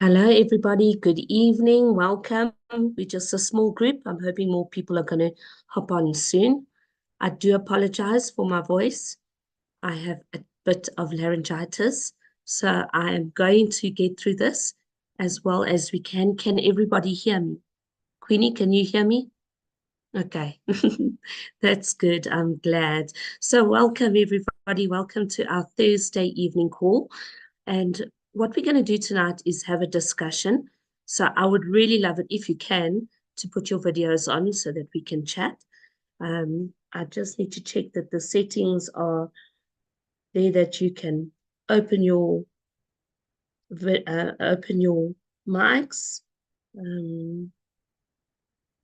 Hello, everybody. Good evening. Welcome. We're just a small group. I'm hoping more people are going to hop on soon. I do apologize for my voice. I have a bit of laryngitis, so I am going to get through this as well as we can. Can everybody hear me? Queenie, can you hear me? Okay, that's good. I'm glad. So, welcome, everybody. Welcome to our Thursday evening call. And what we're going to do tonight is have a discussion. So I would really love it if you can to put your videos on so that we can chat. I just need to check that the settings are there that you can open your open your mics. Um,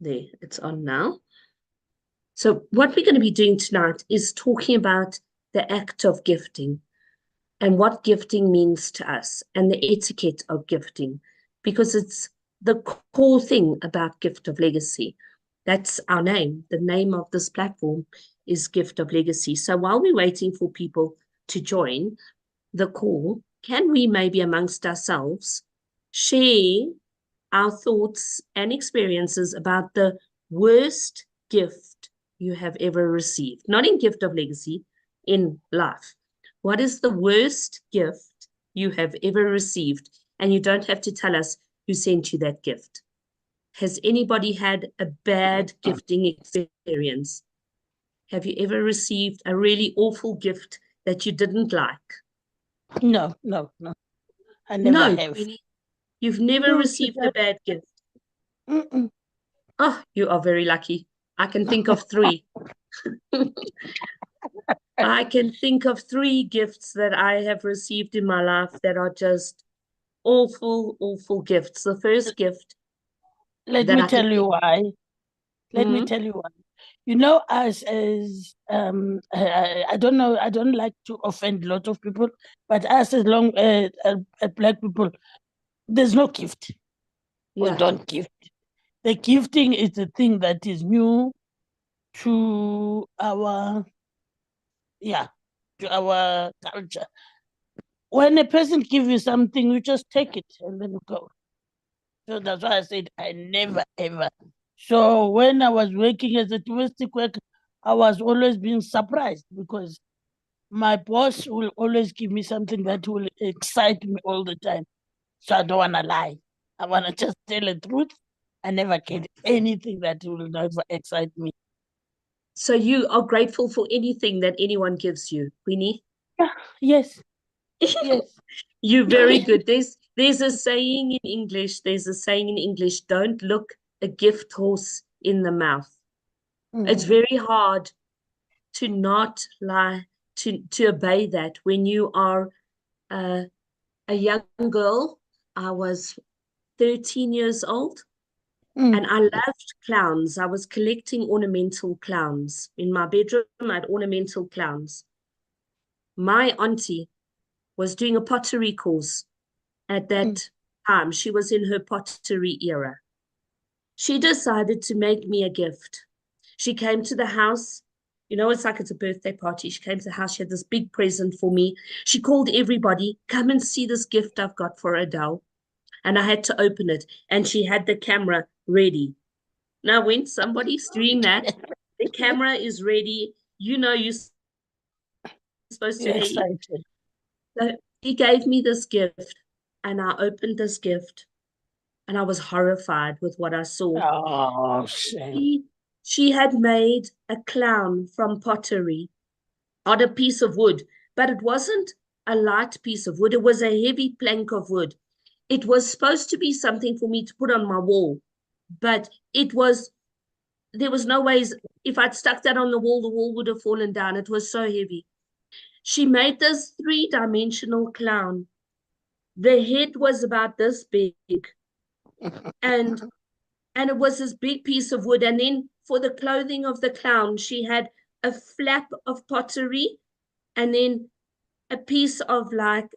there, it's on now. So what we're going to be doing tonight is talking about the act of gifting and what gifting means to us and the etiquette of gifting, because it's the core thing about Gift of Legacy. That's our name. The name of this platform is Gift of Legacy. So while we're waiting for people to join the call, can we maybe amongst ourselves share our thoughts and experiences about the worst gift you have ever received? Not in Gift of Legacy, in life. What is the worst gift you have ever received? And you don't have to tell us who sent you that gift. Has anybody had a bad gifting experience? Have you ever received a really awful gift that you didn't like? No, no, no. I never No, have. Queenie, you've never No, received a sweetheart. bad gift. Mm-mm. Oh, you are very lucky. I can think of three. I can think of three gifts that I have received in my life that are just awful, awful gifts. The first gift Let that me I can tell you think, why. Let me mm, tell you why. You know, I don't know. I don't like to offend a lot of people, but us as long black people, there's no gift. We yeah. don't gift. The gifting is a thing that is new to our yeah to our culture. When a person gives you something, you just take it and then you go. So that's why I said I never ever. So when I was working as a domestic worker, I was always being surprised because my boss will always give me something that will excite me all the time. So I don't want to lie. I want to just tell the truth. I never get anything that will never excite me. So you are grateful for anything that anyone gives you, Queenie? Yeah, yes, yes. You're very good. There's a saying in English, don't look a gift horse in the mouth. It's Mm, very hard to not lie, to obey that when you are uh, a young girl. I was 13 years old mm, and I loved clowns. I was collecting ornamental clowns. In my bedroom, I had ornamental clowns. My auntie was doing a pottery course at mm, that time. She was in her pottery era. She decided to make me a gift. She came to the house. You know, it's a birthday party. She came to the house. She had this big present for me. She called everybody, come and see this gift I've got for Adele. And I had to open it. And she had the camera ready. Now, when somebody's doing that, the camera is ready. You know, you're supposed to you're be. excited. So he gave me this gift, and I opened this gift, and I was horrified with what I saw. Oh, shame. She, she had made a clown from pottery on a piece of wood, but it wasn't a light piece of wood. It was a heavy plank of wood. It was supposed to be something for me to put on my wall, but there was no ways. If I'd stuck that on the wall would have fallen down. It was so heavy. She made this three-dimensional clown. The head was about this big, and and it was this big piece of wood. And then for the clothing of the clown, she had a flap of pottery, and then a piece of like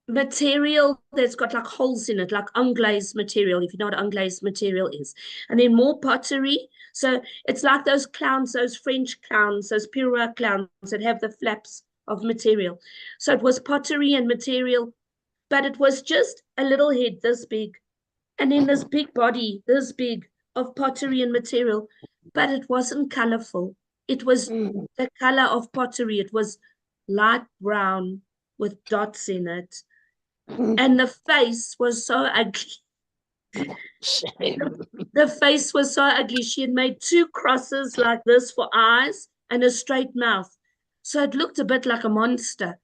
material that's got like holes in it, like unglazed material, if you know what unglazed material is. And then more pottery. So it's like those clowns, those French clowns, those pirouette clowns that have the flaps of material. So it was pottery and material, but it was just a little head this big, and then this big body this big of pottery and material, but it wasn't colorful. It was Mm. the color of pottery. It was light brown with dots in it. And the face was so ugly. Shame. The face was so ugly. She had made two crosses like this for eyes and a straight mouth. So it looked a bit like a monster.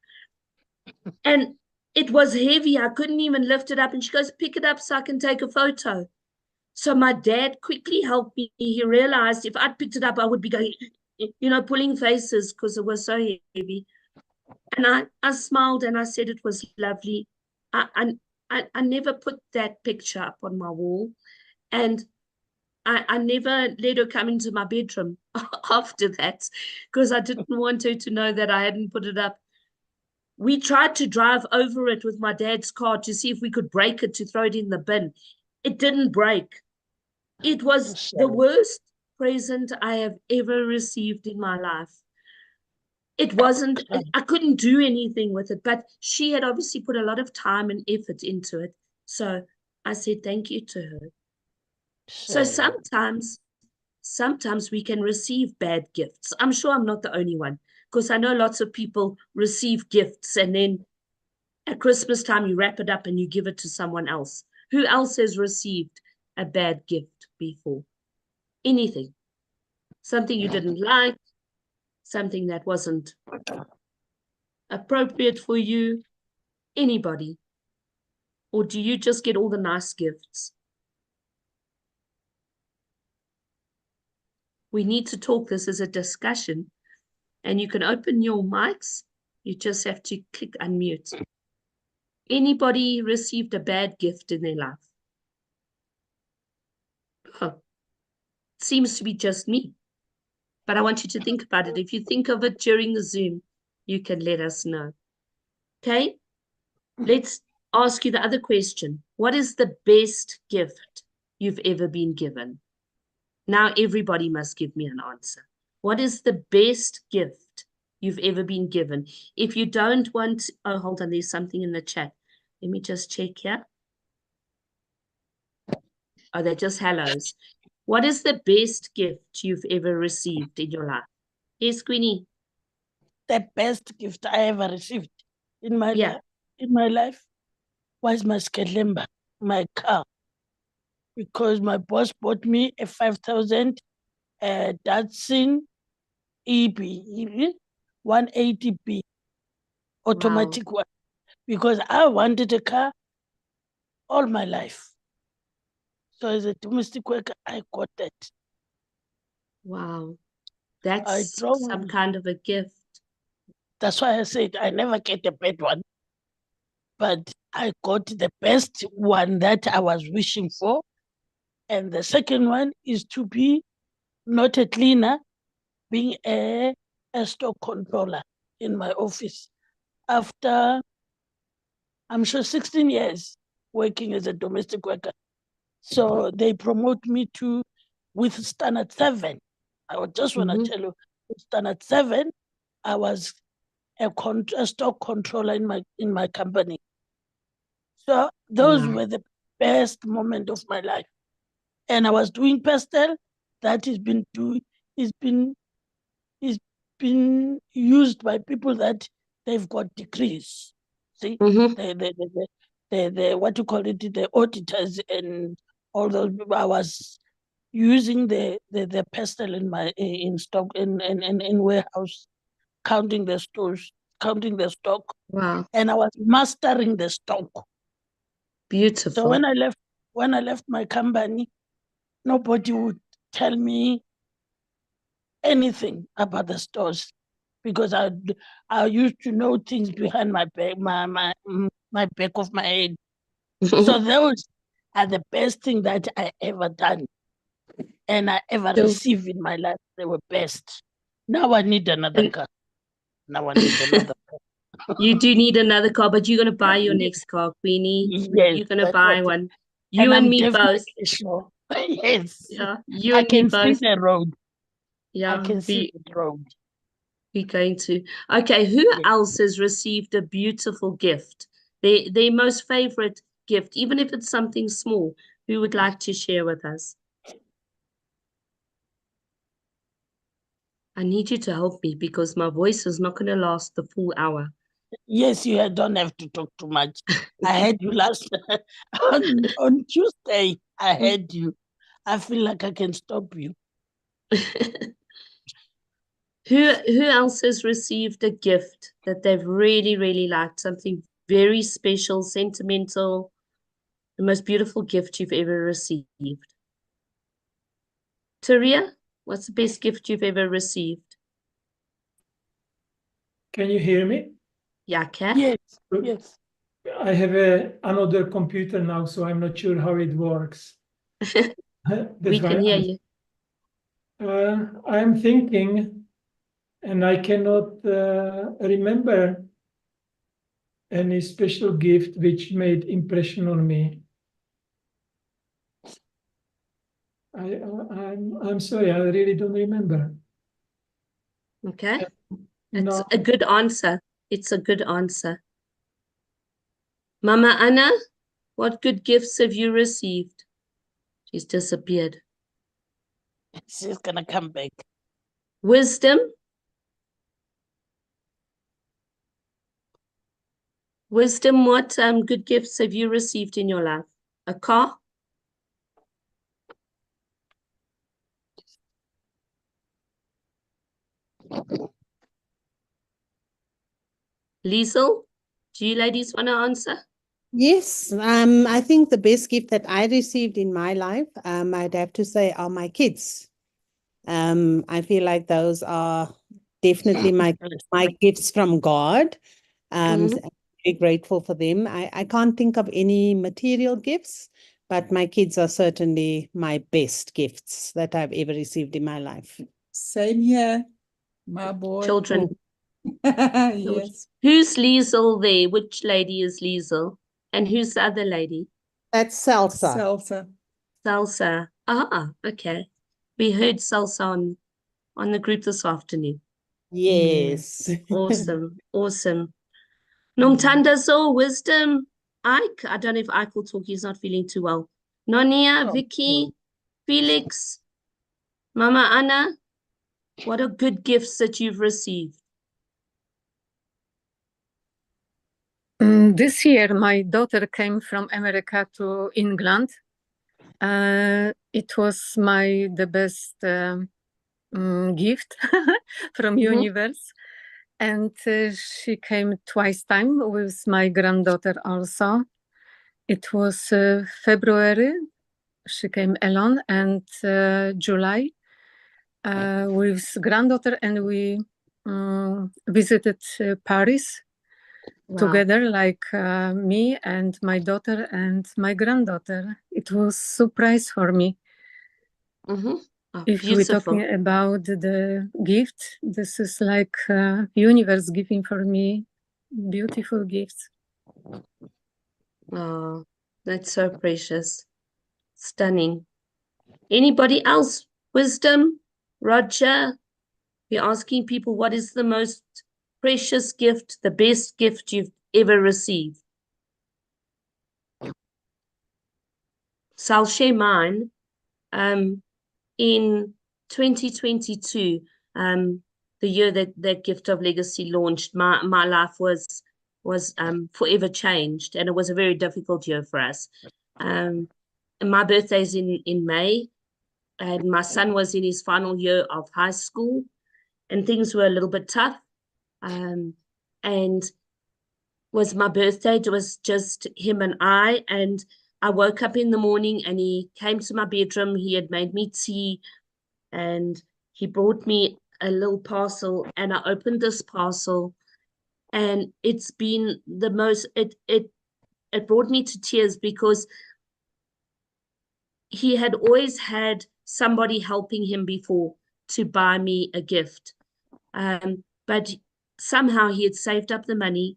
And it was heavy. I couldn't even lift it up. And she goes, pick it up so I can take a photo. So my dad quickly helped me. He realized if I'd picked it up, I would be going, pulling faces because it was so heavy. And I smiled and I said it was lovely. I never put that picture up on my wall. And I never let her come into my bedroom after that because I didn't want her to know that I hadn't put it up. We tried to drive over it with my dad's car to see if we could break it to throw it in the bin. It didn't break. It was the Shame. worst present I have ever received in my life. It wasn't, I couldn't do anything with it, but she had obviously put a lot of time and effort into it. So I said thank you to her. So Shame. sometimes we can receive bad gifts. I'm sure I'm not the only one because I know lots of people receive gifts and then at Christmas time you wrap it up and you give it to someone else. Who else has received a bad gift before? Anything. Something you didn't like, something that wasn't appropriate for you, anybody. Or do you just get all the nice gifts? We need to talk. This as a discussion. And you can open your mics. You just have to click unmute. Anybody received a bad gift in their life? Oh, it seems to be just me. But I want you to think about it. If you think of it during the Zoom, you can let us know. Okay? Let's ask you the other question. What is the best gift you've ever been given? Now everybody must give me an answer. What is the best gift you've ever been given? If you don't want, oh, hold on, there's something in the chat. Let me just check here. Oh, they're just hellos. What is the best gift you've ever received in your life? Yes, Queenie. The best gift I ever received in my Yeah. life was my skedlemba, my car, because my boss bought me a 5,000 Datsun EB 180B Wow. automatic one, because I wanted a car all my life. So as a domestic worker, I got that. Wow. I That's drove. some kind of a gift. That's why I said I never get a bad one, but I got the best one that I was wishing for. And the second one is to be not a cleaner, being a stock controller in my office. After, I'm sure, 16 years working as a domestic worker. So they promote me to with standard 7. I would just want to tell you, with standard 7, I was a stock controller in my company. So those Wow. were the best moment of my life. And I was doing pastel. That has been is been is been used by people that they've got degrees. See, Mm-hmm. the what you call it, the auditors and all those people. I was using the pastel in my in stock in warehouse, counting the stores, counting the stock, Wow. and I was mastering the stock. So Beautiful. when I left my company, nobody would tell me anything about the stores because I used to know things behind my back, my back of my head. So those are the best thing that I ever done and I ever So, received in my life. They were best. Now I need another and car. Now I need another car. you do need another car, but you're going to buy your next car, Queenie. Yes, You're going to that's what. buy one. You And and I'm me both. definitely sure. Yes, Yeah, you I and me can see both. the road. I Yeah, can see the road. We're going to. Okay, who else has received a beautiful gift? Their most favorite gift, even if it's something small, who would like to share with us? I need you to help me because my voice is not going to last the full hour. Yes, you don't have to talk too much. I had you last on Tuesday. I had you. I feel like I can stop you. Who else has received a gift that they've really, really liked? Something very special, sentimental, the most beautiful gift you've ever received? Taria, what's the best gift you've ever received? Can you hear me? Yeah, Kat? Yes, yes. I have another computer now, so I'm not sure how it works. We can hear you. I'm thinking, and I cannot remember any special gift which made impression on me. I'm sorry, I really don't remember. Okay. No. It's a good answer. It's a good answer. Mama Anna, what good gifts have you received? She's disappeared. She's gonna come back. Wisdom. Wisdom, what good gifts have you received in your life? A car? Liesel, do you ladies want to answer? Yes, I think the best gift that I received in my life, I'd have to say, are my kids. I feel like those are definitely my gifts from God. So I'm very grateful for them. I can't think of any material gifts, but my kids are certainly my best gifts that I've ever received in my life. Same here, my boy. Children. Yes. Who's Liesel there? Which lady is Liesel? And who's the other lady? That's salsa. Salsa. Salsa. Ah, okay. We heard salsa on the group this afternoon. Yes. Awesome. Awesome. Nomtandazo, wisdom. Ike, I don't know if Ike will talk. He's not feeling too well. Nonia, Vicky, Felix, Mama Anna, what are good gifts that you've received? This year, my daughter came from America to England. It was the best gift from universe. And she came twice time with my granddaughter also. It was February. She came alone, and July with granddaughter, and we visited Paris. Wow. Together, like me and my daughter and my granddaughter. It was surprise for me. Oh, If beautiful. we're talking about the gift, this is like universe giving for me beautiful gifts. Oh, that's so precious. Stunning. Anybody else? Wisdom? Roger? We're asking people what is the most precious gift, the best gift you've ever received? So I'll share mine. In 2022, the year that Gift of Legacy launched, my life was forever changed, and it was a very difficult year for us. And my birthday's in May, and my son was in his final year of high school, and things were a little bit tough. And was my birthday. It was just him and I woke up in the morning and he came to my bedroom. He had made me tea and he brought me a little parcel, and I opened this parcel, and it's been the most, it brought me to tears because he had always had somebody helping him before to buy me a gift. But somehow he had saved up the money.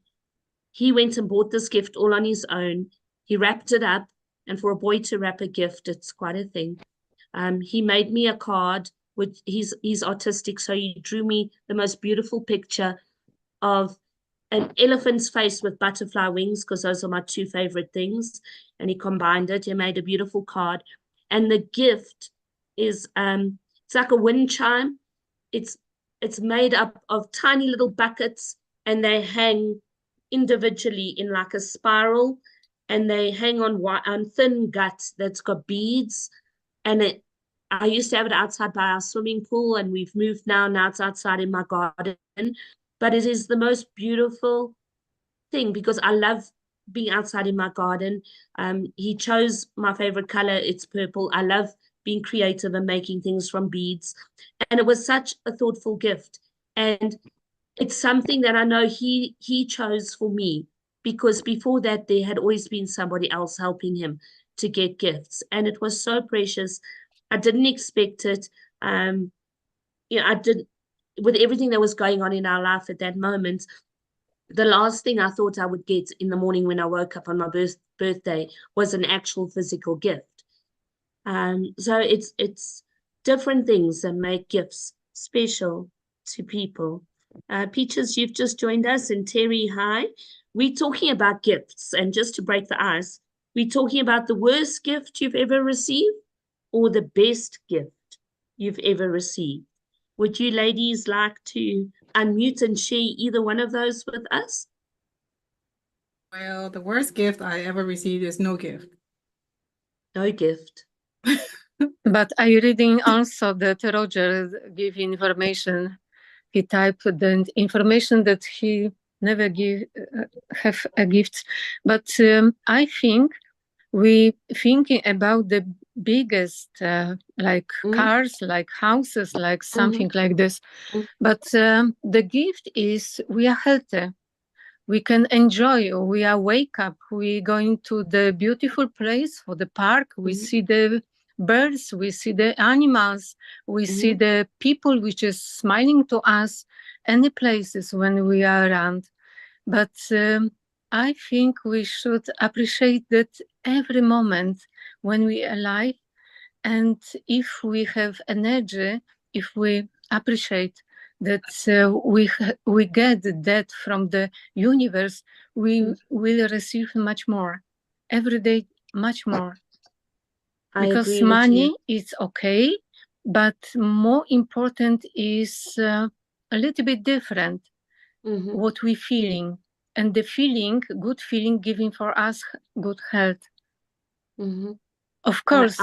He went and bought this gift all on his own. He wrapped it up, and for a boy to wrap a gift, it's quite a thing. He made me a card which he's artistic, so he drew me the most beautiful picture of an elephant's face with butterfly wings, because those are my two favorite things. And he combined it. He made a beautiful card. And the gift is it's like a wind chime. It's made up of tiny little buckets, and they hang individually in like a spiral, and they hang on thin gut that's got beads. And I used to have it outside by our swimming pool, and we've moved now. Now it's outside in my garden. But it is the most beautiful thing because I love being outside in my garden. He chose my favorite color. It's purple. I love being creative and making things from beads. And it was such a thoughtful gift. And it's something that I know he chose for me, because before that there had always been somebody else helping him to get gifts. And it was so precious. I didn't expect it. I did, with everything that was going on in our life at that moment. The last thing I thought I would get in the morning when I woke up on my birthday was an actual physical gift. So it's different things that make gifts special to people. Peaches, you've just joined us, and Terry, hi. We're talking about gifts, and just to break the ice, we're talking about the worst gift you've ever received or the best gift you've ever received. Would you ladies like to unmute and share either one of those with us? Well, the worst gift I ever received is no gift. No gift. But I reading also that Roger gave information. He typed the information that he never have a gift. But I think we thinking about the biggest like cars, like houses, like something like this. But the gift is we are healthy. We can enjoy. We are wake up. We going to the beautiful place for the park. We see the birds. We see the animals. We see the people which is smiling to us. Any places when we are around. But I think we should appreciate that every moment when we are alive. And if we have energy, if we appreciate that we get that from the universe, we will receive much more every day, much more. I Because agree with money you. is okay, but more important is a little bit different what we feeling, and the feeling, good feeling, giving for us good health. Of course,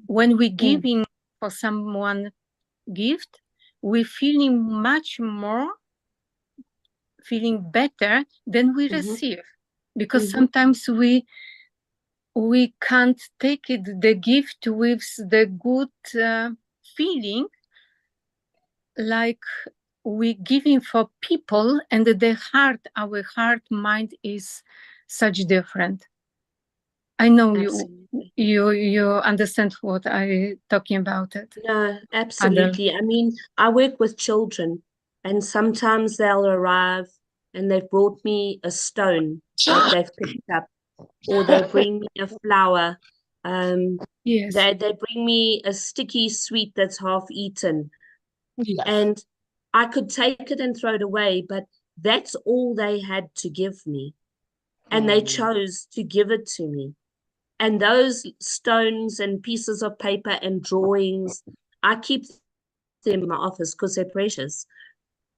when we giving for someone gift, we feeling much more, feeling better than we receive, because sometimes we can't take it, the gift with the good feeling, like we giving for people, and our heart, mind is such different. I know you understand what I'm talking about. No, absolutely. I mean, I work with children, and sometimes they'll arrive and they've brought me a stone that they've picked up, or they bring me a flower. Yes. They bring me a sticky sweet that's half eaten. Yes. And I could take it and throw it away, but that's all they had to give me. And they chose to give it to me. And those stones and pieces of paper and drawings, I keep them in my office because they're precious.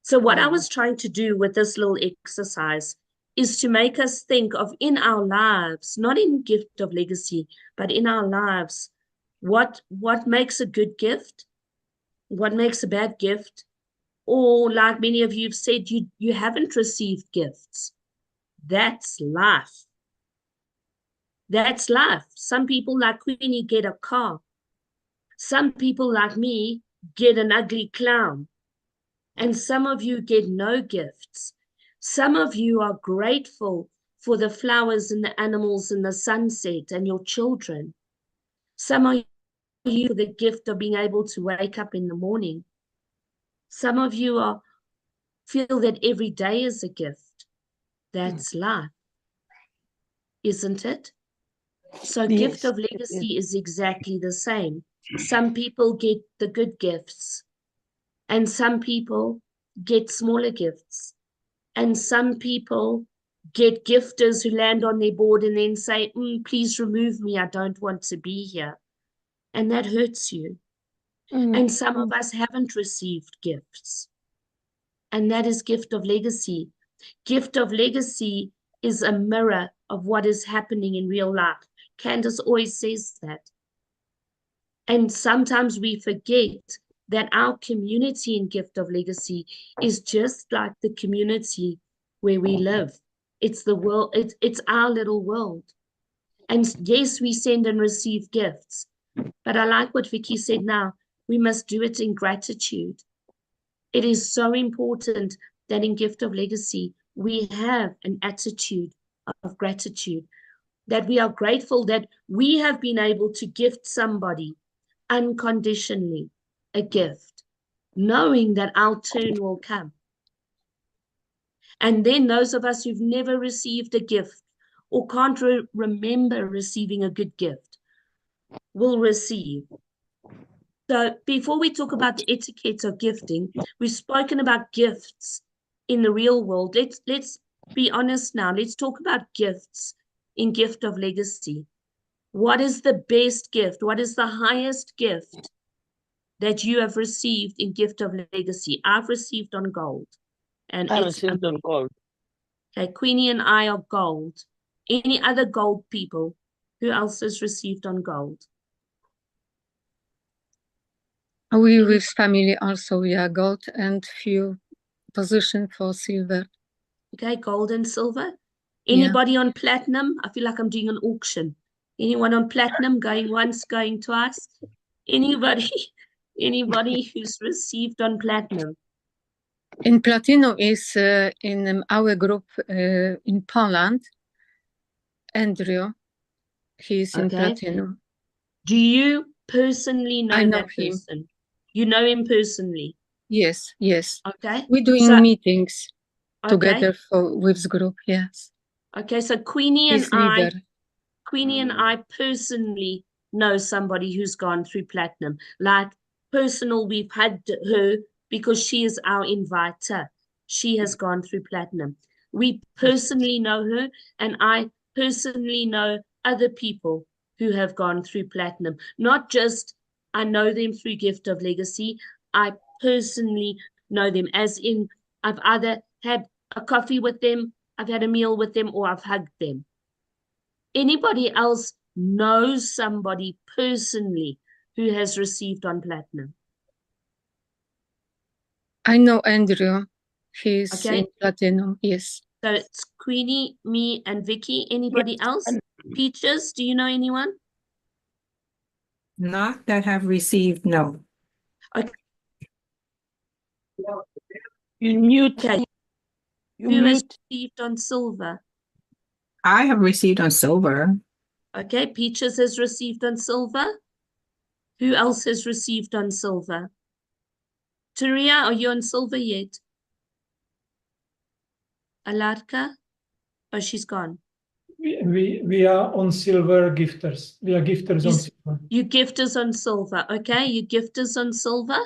So what I was trying to do with this little exercise is to make us think of, in our lives, not in gift of legacy, but in our lives, what makes a good gift, what makes a bad gift, or like many of you have said, you haven't received gifts. That's life. That's life. Some people like Queenie get a car. Some people like me get an ugly clown. And some of you get no gifts. Some of you are grateful for the flowers and the animals and the sunset and your children. Some of you for the gift of being able to wake up in the morning. Some of you feel that every day is a gift. That's life, isn't it? So Yes, gift of yes. legacy is exactly the same. Some people get the good gifts, and some people get smaller gifts, and some people get gifters who land on their board and then say, please remove me, I don't want to be here. And that hurts you. And some of us haven't received gifts. And that is gift of legacy. Gift of legacy is a mirror of what is happening in real life. Candace always says that. And sometimes we forget that our community in gift of legacy is just like the community where we live. It's the world, it's our little world. And yes, we send and receive gifts. But I like what Vicky said now. We must do it in gratitude. It is so important that in gift of legacy, we have an attitude of gratitude, that we are grateful that we have been able to gift somebody unconditionally a gift, knowing that our turn will come. And then those of us who've never received a gift or can't remember receiving a good gift will receive. So before we talk about the etiquette of gifting, we've spoken about gifts in the real world. Let's be honest now. Let's talk about gifts in gift of legacy. What is the best gift? What is the highest gift that you have received in gift of legacy? I've received on gold. And I it's received on gold. Okay, Queenie and I are gold. Any other gold people? Who else has received on gold? We with family also, yeah, gold and few position for silver. Okay, gold and silver. Yeah. Anybody on platinum? I feel like I'm doing an auction. Anyone on platinum? Going once, going twice? Anybody? Anybody who's received on platinum? In platinum is in our group in Poland. Andrew, he's in Okay. platinum. Do you personally know I know that him. person? You know him personally? Yes, yes. Okay. We're doing So, meetings okay. together with the group, yes. Okay, so Queenie He's leader. Queenie and I personally know somebody who's gone through platinum. Like personal, we've had her because she is our inviter. She has gone through platinum. We personally know her, and I personally know other people who have gone through platinum. Not just I know them through gift of legacy. I personally know them, as in I've either had a coffee with them, I've had a meal with them, or I've hugged them. Anybody else knows somebody personally who has received on platinum? I know Andrew. He's Okay. in platinum, yes. So it's Queenie, me, and Vicky. Anybody else? Peaches, do you know anyone? Not that have received, no. Okay. You mute. Okay. You Who has mute. received on silver? I have received on silver. Okay, Peaches has received on silver. Who else has received on silver? Taria, are you on silver yet? Alarka? Oh, she's gone. We are on silver gifters. We are gifters on silver. You gifters on silver. Okay, you gifters on silver.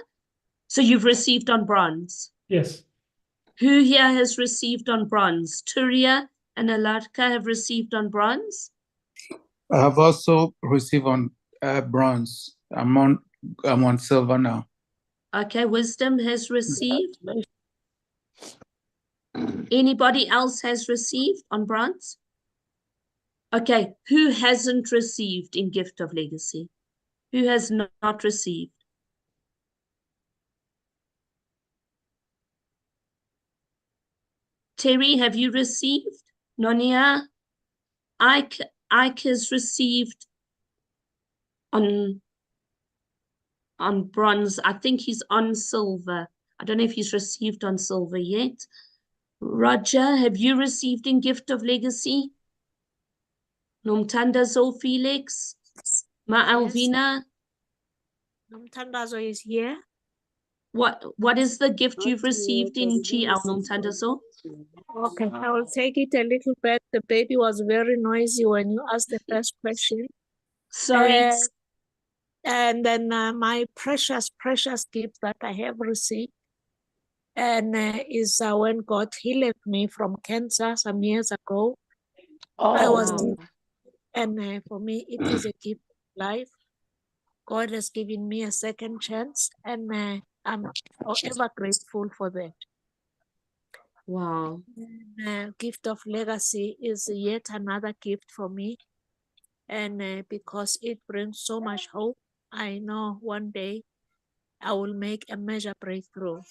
So you've received on bronze. Yes. Who here has received on bronze? Turia and Alarka have received on bronze. I have also received on bronze. I'm on silver now. Okay, Wisdom has received. Anybody else has received on bronze? Okay, who hasn't received in gift of legacy? Who has not received? Terry, have you received? Nonia? Ike has received on bronze. I think he's on silver. I don't know if he's received on silver yet. Roger, have you received in gift of legacy? Nomtandazo Felix? Ma Alvina? Nomtandazo is here. What is the gift you've received in GL Nomthandazo? Okay, I will take it a little bit. The baby was very noisy when you asked the first question. Sorry. And then my precious gift that I have received and is when God healed me from cancer some years ago. I was Wow. and for me it is a gift of life. God has given me a second chance, and I'm forever grateful for that. Wow. Gift of legacy is yet another gift for me, and because it brings so much hope, I know one day I will make a major breakthrough.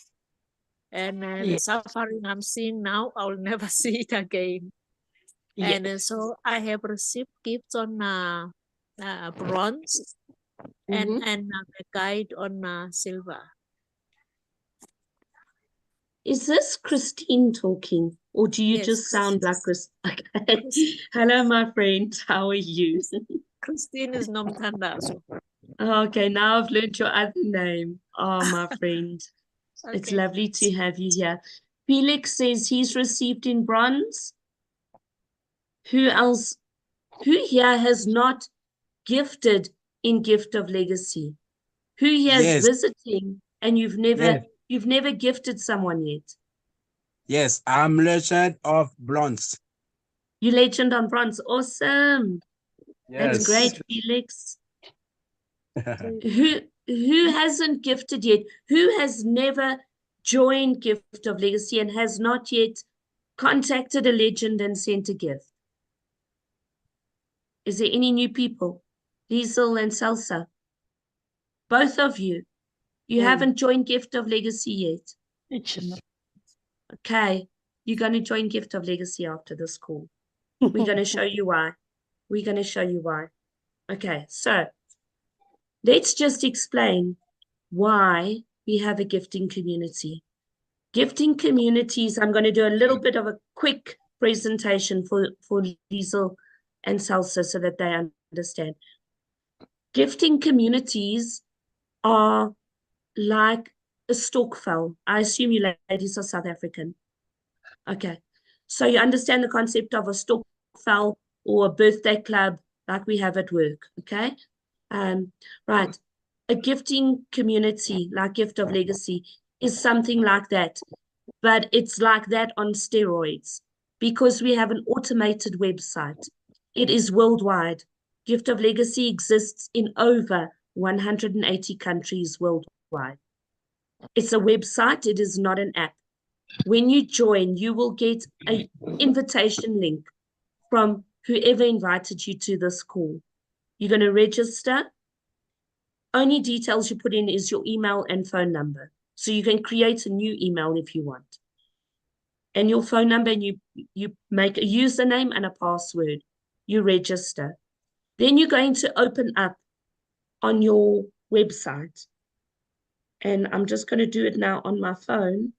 And the suffering I'm seeing now, I will never see it again. And so I have received gifts on bronze and a guide on silver. Is this Christine talking, or do you Yes. just sound like Chris? Okay. Hello, my friend. How are you? Christine is Nomthandazo. Okay, now I've learned your other name. Oh, my friend. It's Okay. lovely to have you here. Felix says he's received in bronze. Who else? Who here has not gifted in gift of legacy? Who here is Yes, visiting and you've yes, never gifted someone yet? yes. I'm Legend of Bronze. You legend on bronze. Awesome. That's Yes. great, Felix. Who hasn't gifted yet? Who has never joined Gift of Legacy and has not yet contacted a legend and sent a gift? Is there any new people? Liesel and Salsa. Both of you. You haven't joined Gift of Legacy yet. Okay. You're going to join Gift of Legacy after this call. We're going to show you why. We're going to show you why. Okay, so let's just explain why we have a gifting community. Gifting communities, I'm going to do a little bit of a quick presentation for Liesel and Salsa so that they understand. Gifting communities are like a stokvel. I assume you ladies are South African. Okay. So you understand the concept of a stokvel or a birthday club like we have at work. Okay. Right. A gifting community like Gift of Legacy is something like that, but it's like that on steroids because we have an automated website. It is worldwide. Gift of Legacy exists in over 180 countries worldwide. It's a website. It is not an app. When you join, you will get an invitation link from whoever invited you to this call. You're going to register. Only details you put in is your email and phone number. So you can create a new email if you want. And your phone number, and you make a username and a password. You register. Then you're going to open up on your website. And I'm just going to do it now on my phone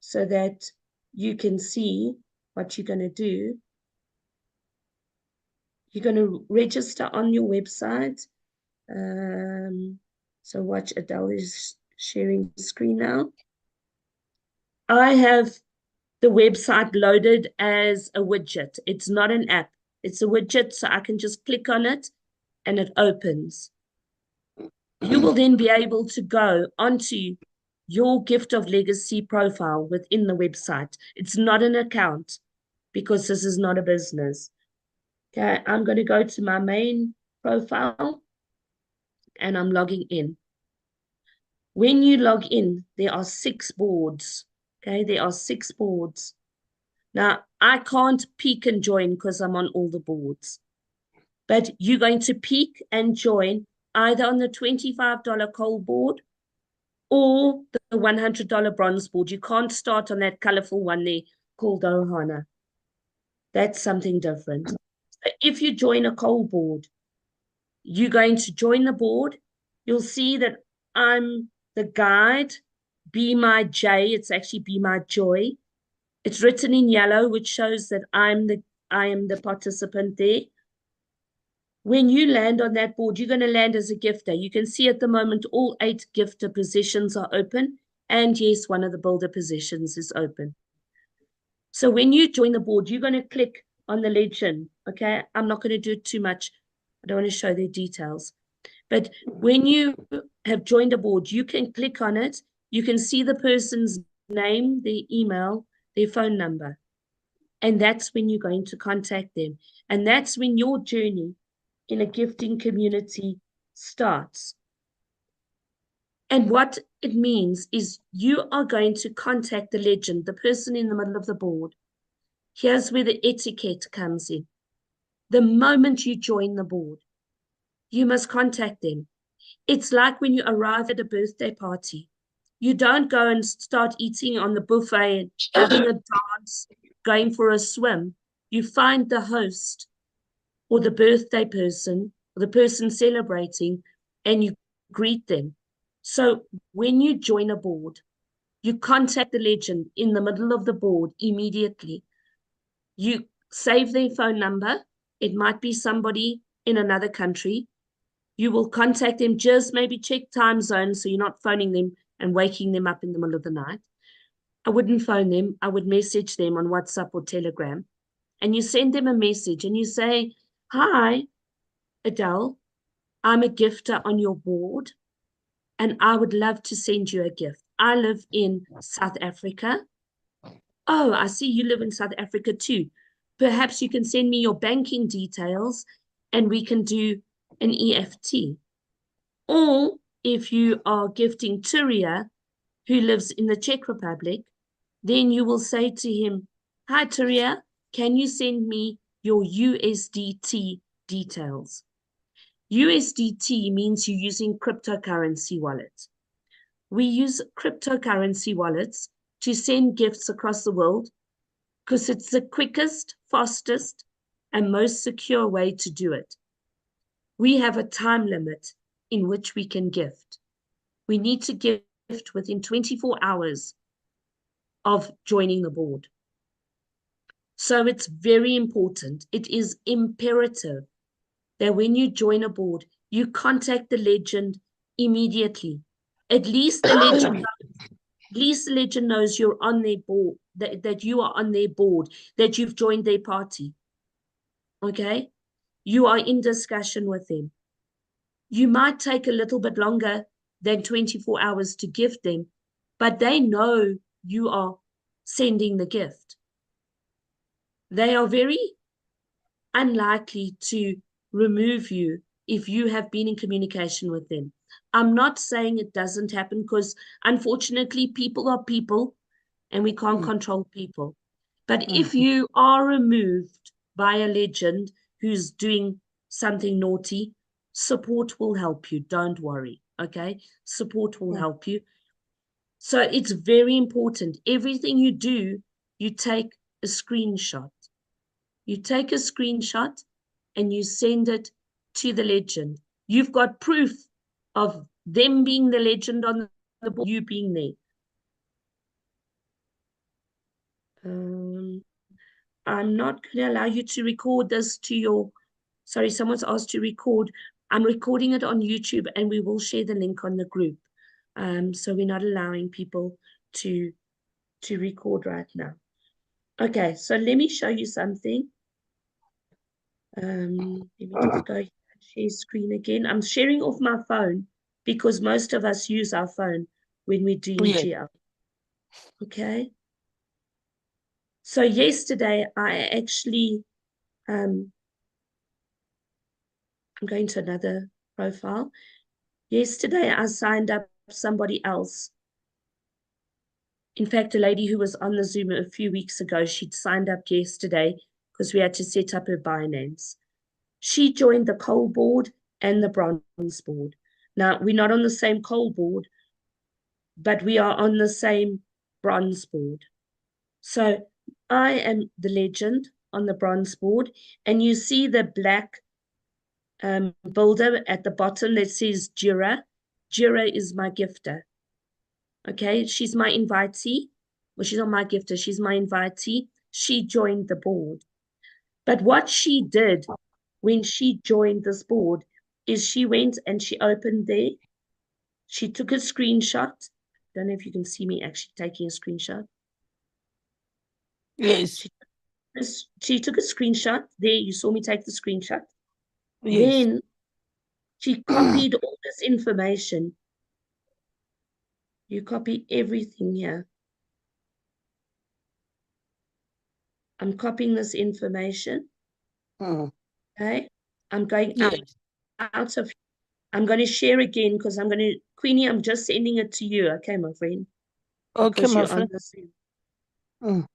so that you can see what you're going to do. You're going to register on your website. So watch, Adele is sharing the screen now. I have the website loaded as a widget. It's not an app. It's a widget, so I can just click on it and it opens. You will then be able to go onto your Gift of Legacy profile within the website. It's not an account because this is not a business. Okay, I'm going to go to my main profile and I'm logging in. When you log in, there are 6 boards. Okay, there are 6 boards. Now, I can't peek and join because I'm on all the boards. But you're going to peek and join either on the $25 coal board or the $100 bronze board. You can't start on that colorful one there called Ohana. That's something different. If you join a coal board, you're going to join the board. You'll see that I'm the guide, Be My J. It's actually Be My Joy. It's written in yellow, which shows that I am the participant there. When you land on that board, you're going to land as a gifter. You can see at the moment all 8 gifter positions are open. And yes, one of the builder positions is open. So when you join the board, you're going to click on the legend. Okay, I'm not going to do it too much. I don't want to show the details. But when you have joined a board, you can click on it. You can see the person's name, their email, their phone number. And that's when you're going to contact them. And that's when your journey in a gifting community starts. And what it means is you are going to contact the legend, the person in the middle of the board. Here's where the etiquette comes in. The moment you join the board, you must contact them. It's like when you arrive at a birthday party. You don't go and start eating on the buffet and having a dance, going for a swim. You find the host or the birthday person or the person celebrating and you greet them. So when you join a board, you contact the legend in the middle of the board immediately. You save their phone number. It might be somebody in another country. You will contact them, just maybe check time zones so you're not phoning them and waking them up in the middle of the night. I wouldn't phone them. I would message them on WhatsApp or Telegram. And you send them a message and you say, "Hi, Adele, I'm a gifter on your board and I would love to send you a gift. I live in South Africa. Oh, I see you live in South Africa too. Perhaps you can send me your banking details and we can do an EFT. Or if you are gifting Turia, who lives in the Czech Republic, then you will say to him, "Hi, Turia, can you send me your USDT details?" USDT means you're using cryptocurrency wallets. We use cryptocurrency wallets to send gifts across the world because it's the quickest, fastest, and most secure way to do it. We have a time limit in which we can gift. We need to gift within 24 hours of joining the board. So it's very important. It is imperative that when you join a board, you contact the legend immediately. At least the legend knows you're on their board, that you are on their board, that you've joined their party. Okay? You are in discussion with them. You might take a little bit longer than 24 hours to gift them, but they know you are sending the gift. They are very unlikely to remove you if you have been in communication with them. I'm not saying it doesn't happen because unfortunately people are people and we can't control people. But if you are removed by a legend who's doing something naughty, support will help you. Don't worry, okay? Support will help you. So it's very important. Everything you do, you take a screenshot. You take a screenshot and you send it to the legend. You've got proof of them being the legend on the board, you being there. I'm not going to allow you to record this to your, sorry, someone's asked to record. I'm recording it on YouTube and we will share the link on the group. So we're not allowing people to record right now. Okay, so let me show you something. Let me just go share screen again. I'm sharing off my phone because most of us use our phone when we're doing GL. Okay. So yesterday I actually, I'm going to another profile. Yesterday I signed up somebody else. In fact, a lady who was on the Zoom a few weeks ago, she'd signed up yesterday because we had to set up her Binance. She joined the coal board and the bronze board. Now, we're not on the same coal board, but we are on the same bronze board. So I am the legend on the bronze board, and you see the black builder at the bottom that says Jira. Jira is my gifter. Okay, she's my invitee. Well, she's not my gifter, she's my invitee. She joined the board. But what she did when she joined this board is she went and she opened there. She took a screenshot Don't know if you can see me actually taking a screenshot. Yes. She took a screenshot. There, you saw me take the screenshot. Yes. Then she copied all this information. You copy everything here. I'm copying this information. Okay. I'm going Yes. out of, I'm going to share again because I'm going to, Queenie, I'm just sending it to you. Okay, my friend. Okay, Because my you're on friend. the Zoom.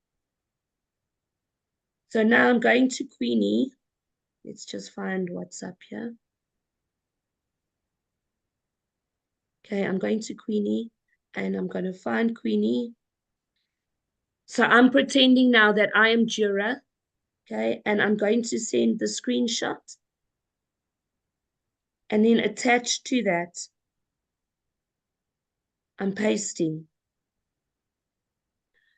So now I'm going to Queenie. Let's just find what's up here. Okay, I'm going to Queenie and I'm going to find Queenie. So I'm pretending now that I am Jura. Okay, and I'm going to send the screenshot. And then attached to that, I'm pasting.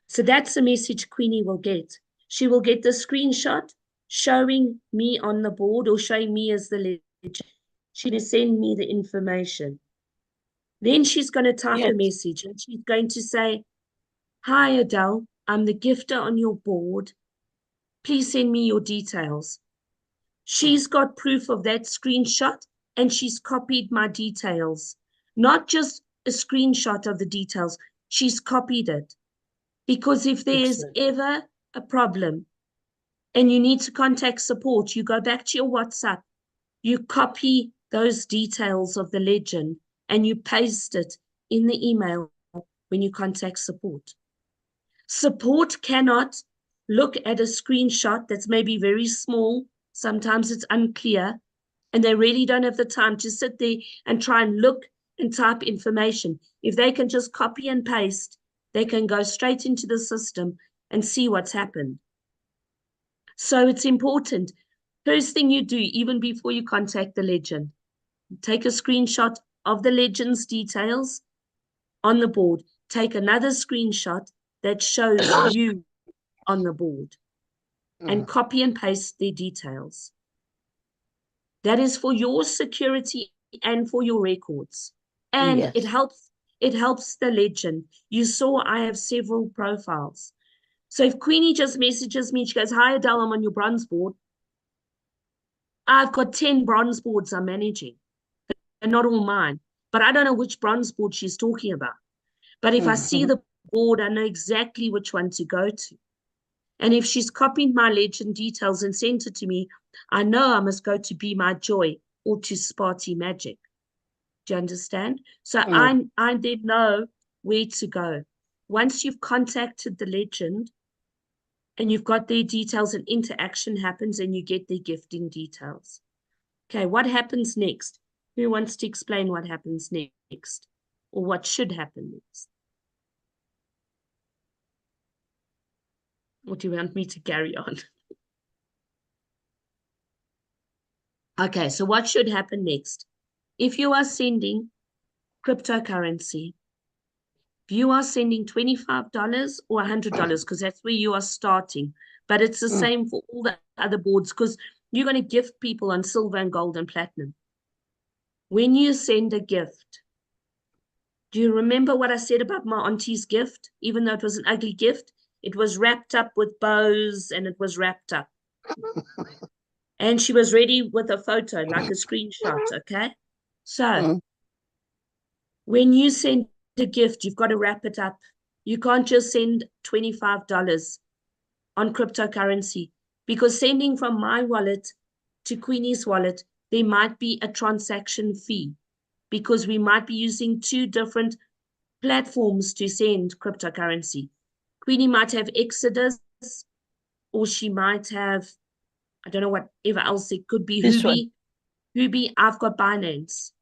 So that's the message Queenie will get. She will get the screenshot showing me on the board or showing me as the ledger. She's going to send me the information. Then she's going to type a message and she's going to say, "Hi, Adele, I'm the gifter on your board. Please send me your details." She's got proof of that screenshot and she's copied my details. Not just a screenshot of the details, she's copied it. Because if there's ever a problem and you need to contact support, you go back to your WhatsApp, you copy those details of the legend and you paste it in the email when you contact support. Support cannot look at a screenshot that's maybe very small, sometimes it's unclear, and they really don't have the time to sit there and try and look and type information. If they can just copy and paste, they can go straight into the system and see what's happened. So it's important. First thing you do, even before you contact the legend, take a screenshot of the legend's details on the board. Take another screenshot that shows you on the board and copy and paste their details. That is for your security and for your records. And it helps the legend. You saw I have several profiles. So if Queenie just messages me, she goes, "Hi Adele, I'm on your bronze board." I've got 10 bronze boards I'm managing. They're not all mine. But I don't know which bronze board she's talking about. But if I see the board, I know exactly which one to go to. And if she's copied my legend details and sent it to me, I know I must go to Be My Joy or to Sparty Magic. Do you understand? So I then know where to go. Once you've contacted the legend and you've got their details and interaction happens and you get their gifting details. Okay, what happens next? Who wants to explain what happens next or what should happen next? Or do you want me to carry on? Okay, so what should happen next? If you are sending cryptocurrency, if you are sending $25 or $100, because that's where you are starting, but it's the same for all the other boards because you're going to gift people on silver and gold and platinum. When you send a gift, do you remember what I said about my auntie's gift? Even though it was an ugly gift, it was wrapped up with bows and it was wrapped up. And she was ready with a photo, like a screenshot, okay? So when you send a gift, you've got to wrap it up. You can't just send $25 on cryptocurrency because sending from my wallet to Queenie's wallet, there might be a transaction fee because we might be using two different platforms to send cryptocurrency. Queenie might have Exodus or she might have, I don't know, whatever else. It could be Hubi. Hubi, I've got Binance.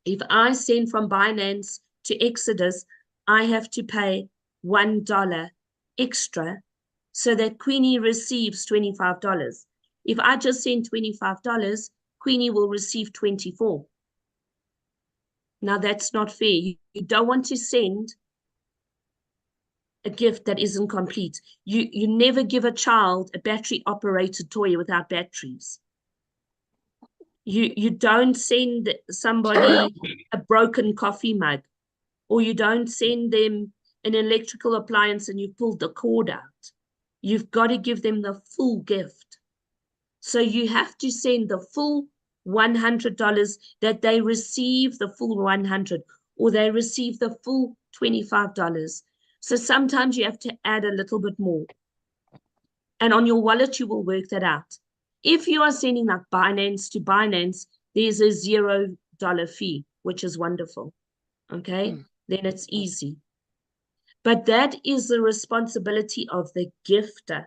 If I send from Binance to Exodus, I have to pay $1 extra so that Queenie receives $25. If I just send $25, Queenie will receive $24. Now that's not fair. You don't want to send a gift that isn't complete. You never give a child a battery-operated toy without batteries. You don't send somebody a broken coffee mug or you don't send them an electrical appliance and you pulled the cord out. You've got to give them the full gift. So you have to send the full $100, that they receive the full 100, or they receive the full $25. So sometimes you have to add a little bit more. And on your wallet, you will work that out. If you are sending like Binance to Binance, there's a $0 fee, which is wonderful. Okay, then it's easy. But that is the responsibility of the gifter.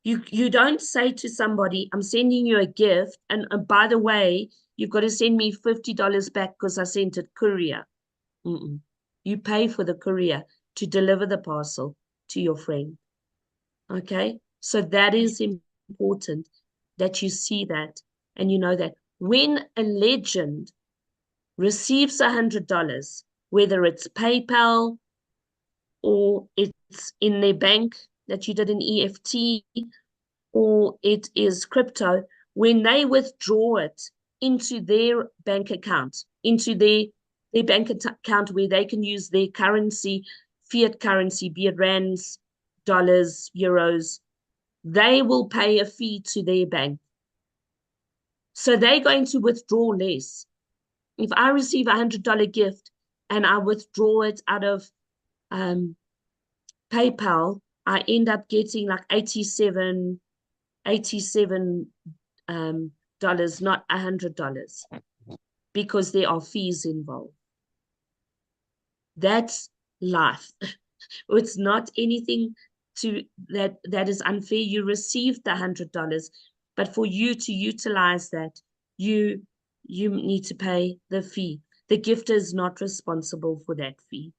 You don't say to somebody, I'm sending you a gift, and by the way, you've got to send me $50 back because I sent it courier. You pay for the courier to deliver the parcel to your friend. Okay, so that is important that you see that, and you know that when a legend receives $100, whether it's PayPal or it's in their bank that you did an EFT, or it is crypto, when they withdraw it into their bank account, into their bank account where they can use their currency, fiat currency, be it rands, dollars, euros, they will pay a fee to their bank. So they're going to withdraw less. If I receive $100 gift and I withdraw it out of PayPal, I end up getting like $87 not $100, because there are fees involved. That's life. It's not anything that is unfair. You received the $100, but for you to utilize that, you need to pay the fee. The gifter is not responsible for that fee.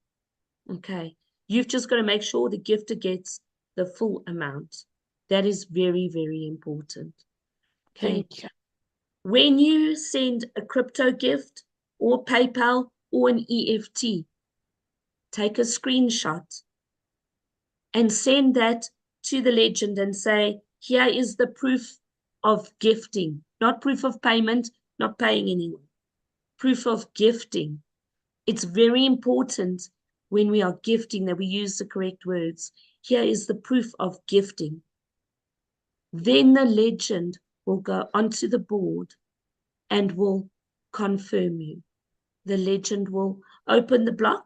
Okay, you've just got to make sure the gifter gets the full amount. That is very, very important. Okay. Thank you. When you send a crypto gift or PayPal or an EFT, take a screenshot and send that to the legend and say, here is the proof of gifting, not proof of payment, not paying anyone, proof of gifting. It's very important when we are gifting that we use the correct words. Here is the proof of gifting. Then the legend will go onto the board and will confirm you. The legend will open the block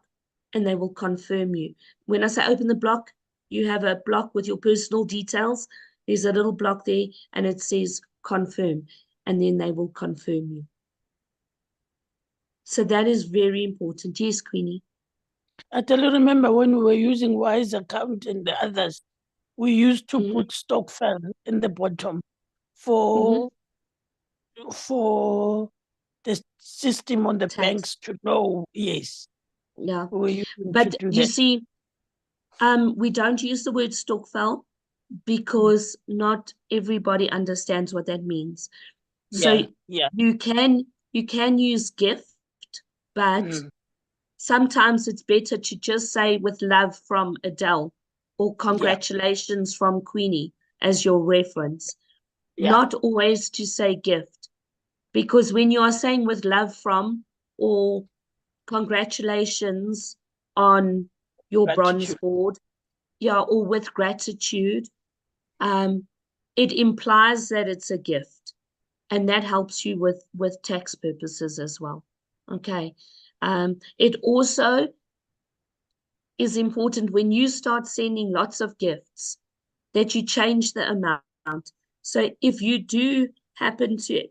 and they will confirm you. When I say open the block, you have a block with your personal details. There's a little block there and it says confirm, and then they will confirm you. So that is very important. Yes, Queenie. I tell you, remember when we were using Wise account and the others, we used to put Stockfell in the bottom for the system on the banks to know. Yes. Yeah. We But you see, we don't use the word Stockfell because not everybody understands what that means. So you can use gift, but sometimes it's better to just say with love from Adele or congratulations from Queenie as your reference. Not always to say gift, because when you are saying with love from or congratulations on your bronze board, or with gratitude, it implies that it's a gift, and that helps you with tax purposes as well. Okay. It also is important when you start sending lots of gifts that you change the amount. So if you do happen to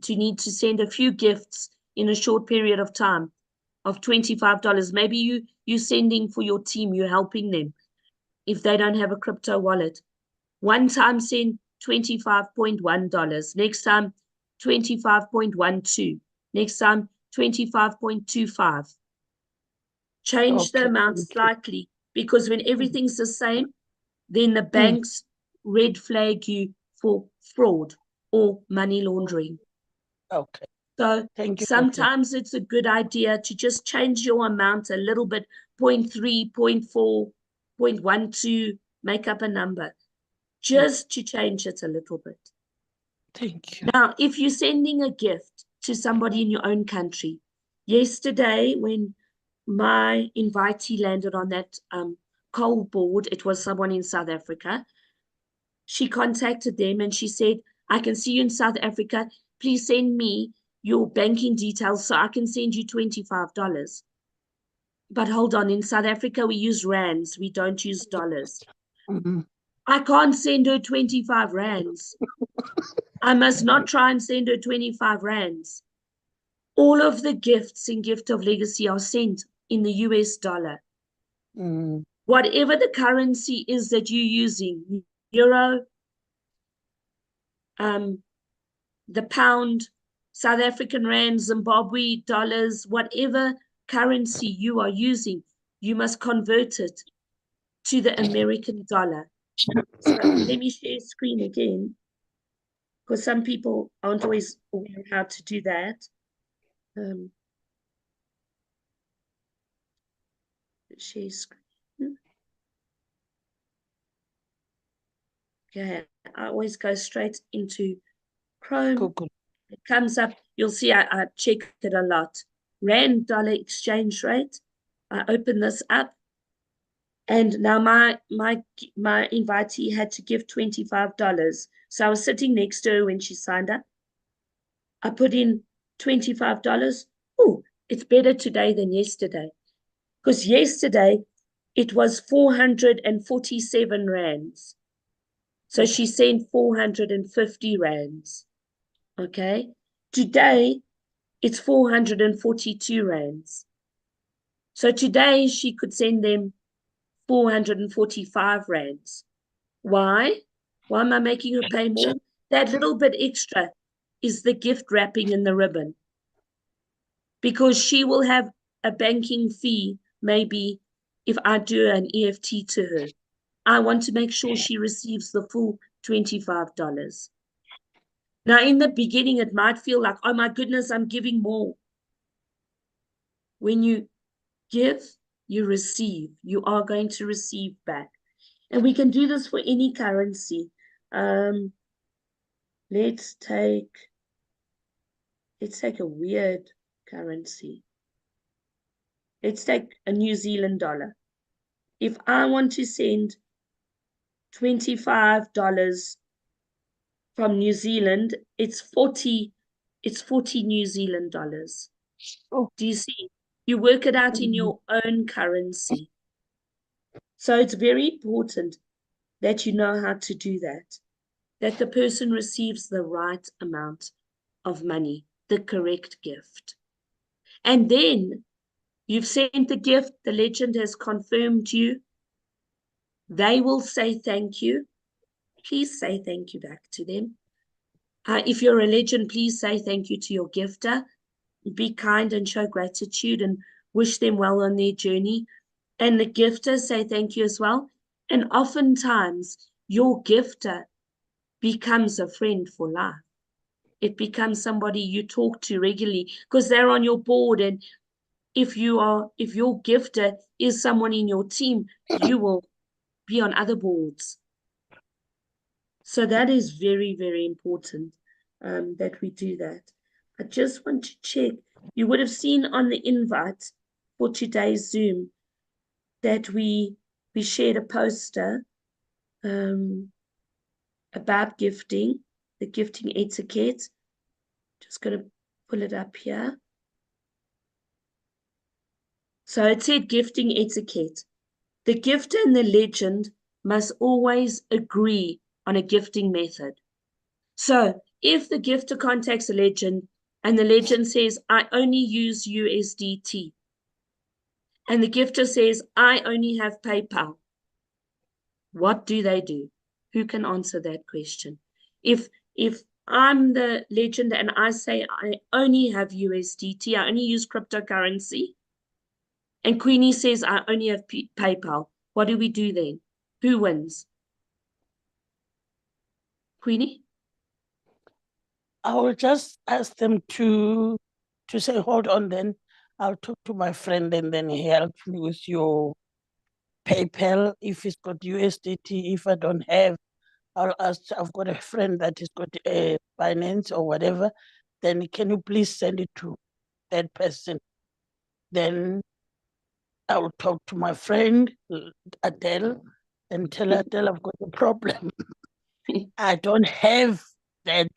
need to send a few gifts in a short period of time of $25, maybe you're sending for your team, you're helping them if they don't have a crypto wallet. One time send $25.1, next time $25.12, next time $25.25. Change the amount slightly, because when everything's the same, then the banks red flag you for fraud or money laundering. Okay. So sometimes it's a good idea to just change your amount a little bit, 0.3, 0.4, 0.12, make up a number, just to change it a little bit. Thank you. Now, if you're sending a gift to somebody in your own country, yesterday when my invitee landed on that coal board, it was someone in South Africa. She contacted them and she said, I can see you in South Africa. Please send me your banking details so I can send you $25. But hold on, in South Africa, we use rands. We don't use dollars. Mhm. I can't send her 25 rands. I must not try and send her 25 rands. All of the gifts in Gift of Legacy are sent in the US dollar. Mm. Whatever the currency is that you're using, euro, the pound, South African rand, Zimbabwe dollars, whatever currency you are using, you must convert it to the American dollar. So let me share screen again, because some people aren't always aware how to do that. Share screen. Okay, I always go straight into Chrome. Google. It comes up, you'll see I check it a lot. Rand dollar exchange rate. I open this up. And now my invitee had to give $25. So I was sitting next to her when she signed up. I put in $25. Oh, it's better today than yesterday. Because yesterday it was 447 rands. So she sent 450 rands. Okay. Today it's 442 rands. So today she could send them 445 rands. Why? Why am I making her pay more? That little bit extra is the gift wrapping and the ribbon. Because she will have a banking fee, maybe if I do an EFT to her. I want to make sure she receives the full $25. Now, in the beginning, it might feel like, oh my goodness, I'm giving more. When you give, you receive. You are going to receive back. And we can do this for any currency. Let's take a weird currency. Let's take a New Zealand dollar. If I want to send $25 from New Zealand, it's 40 New Zealand dollars. Oh. Do you see? You work it out in your own currency. So it's very important that you know how to do that the person receives the right amount of money, the correct gift. And then you've sent the gift, the legend has confirmed you. They will say thank you. Please say thank you back to them. If you're a legend, please say thank you to your gifter. Be kind and show gratitude and wish them well on their journey. And the gifter say thank you as well. And oftentimes, your gifter becomes a friend for life. It becomes somebody you talk to regularly because they're on your board. And if your gifter is someone in your team, you will be on other boards. So that is very, very important that we do that. I just want to check. You would have seen on the invite for today's Zoom that we shared a poster about gifting, the gifting etiquette. Just going to pull it up here. So it said gifting etiquette. The gifter and the legend must always agree on a gifting method. So if the gifter contacts a legend and the legend says, I only use USDT, and the gifter says, I only have PayPal, what do they do? Who can answer that question? If I'm the legend and I say I only have USDT, I only use cryptocurrency, and Queenie says I only have PayPal, what do we do then? Who wins? Queenie? I will just ask them to say, hold on, then I'll talk to my friend and then help me with your PayPal if it's got USDT. If I don't have, I'll ask, I've got a friend that has got a finance or whatever, then can you please send it to that person? Then I will talk to my friend Adele and tell her, Adele, I've got a problem. I don't have that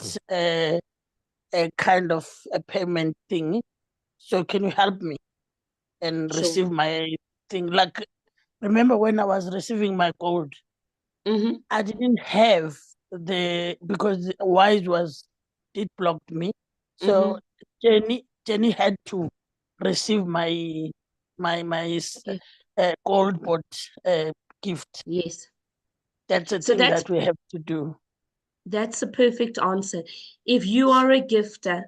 a kind of a payment thing. So can you help me and Sure. receive my thing? Like, remember when I was receiving my gold, Mm-hmm. I didn't have because Wise did blocked me. So Jenny had to receive my Yeah. gold bot gift. Yes. That's a So thing that we have to do. that's a perfect answer. If you are a gifter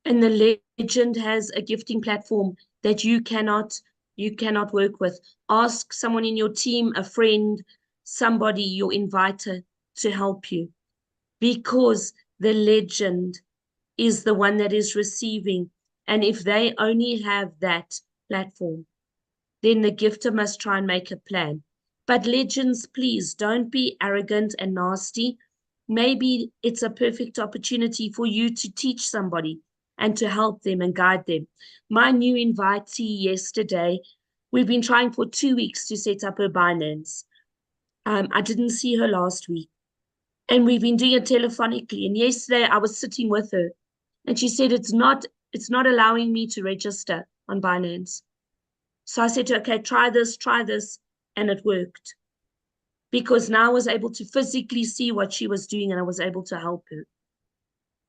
and the legend has a gifting platform that you cannot work with, ask someone in your team, a friend, somebody, your inviter, to help you, because the legend is the one that is receiving. And if they only have that platform, then the gifter must try and make a plan. But legends, please don't be arrogant and nasty. Maybe it's a perfect opportunity for you to teach somebody and to help them and guide them. My new invitee yesterday, we've been trying for 2 weeks to set up her Binance. I didn't see her last week, and we've been doing it telephonically. And yesterday I was sitting with her, and she said it's not allowing me to register on Binance. So I said to her, okay, try this, and it worked. Because now I was able to physically see what she was doing, and I was able to help her.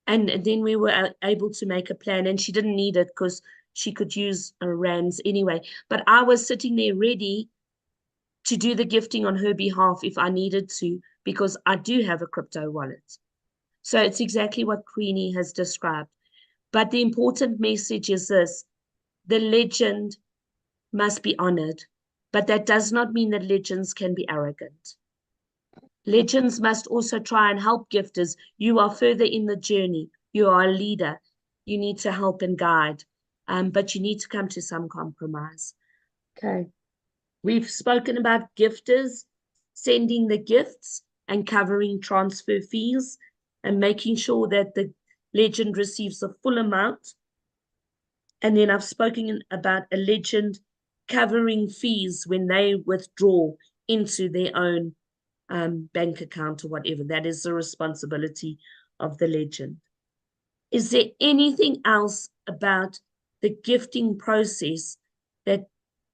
And then we were able to make a plan, and she didn't need it because she could use rands anyway. But I was sitting there ready to do the gifting on her behalf if I needed to, because I do have a crypto wallet. So it's exactly what Queenie has described. But the important message is this: the legend must be honored, but that does not mean that legends can be arrogant. Legends must also try and help gifters. You are further in the journey. You are a leader. You need to help and guide, but you need to come to some compromise. Okay. We've spoken about gifters sending the gifts and covering transfer fees and making sure that the legend receives the full amount. And then I've spoken about a legend covering fees when they withdraw into their own bank account or whatever. That is the responsibility of the legend. Is there anything else about the gifting process that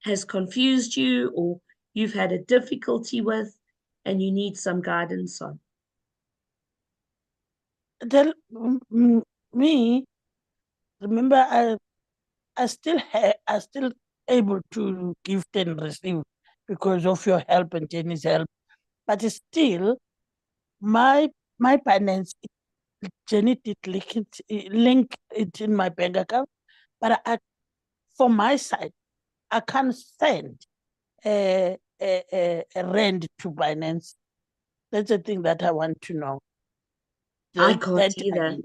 has confused you or you've had a difficulty with and you need some guidance on? Me, remember, I still able to gift and receive because of your help and Jenny's help. But still, my finance, Jenny did link it in my bank account. But from my side, I can't send a rent to Binance. That's the thing that I want to know. I can't either.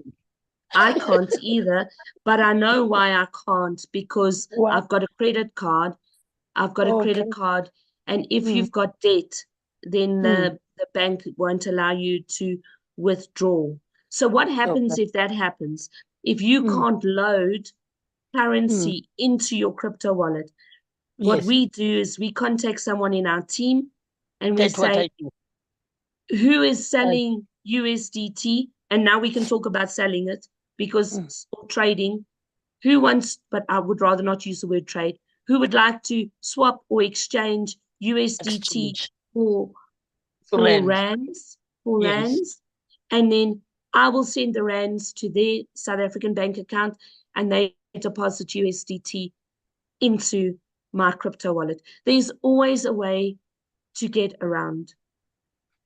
I can't either, but I know why I can't, because I've got a credit card. I've got a credit card, and if you've got debt, then the bank won't allow you to withdraw. So what happens if that happens? If you can't load currency into your crypto wallet, what we do is we contact someone in our team and we say, who is selling USDT? And now we can talk about selling it because or trading. Who wants, but I would rather not use the word trade. Who would like to swap or exchange USDT for rands? For rands. And then I will send the rands to their South African bank account and they deposit USDT into my crypto wallet. There's always a way to get around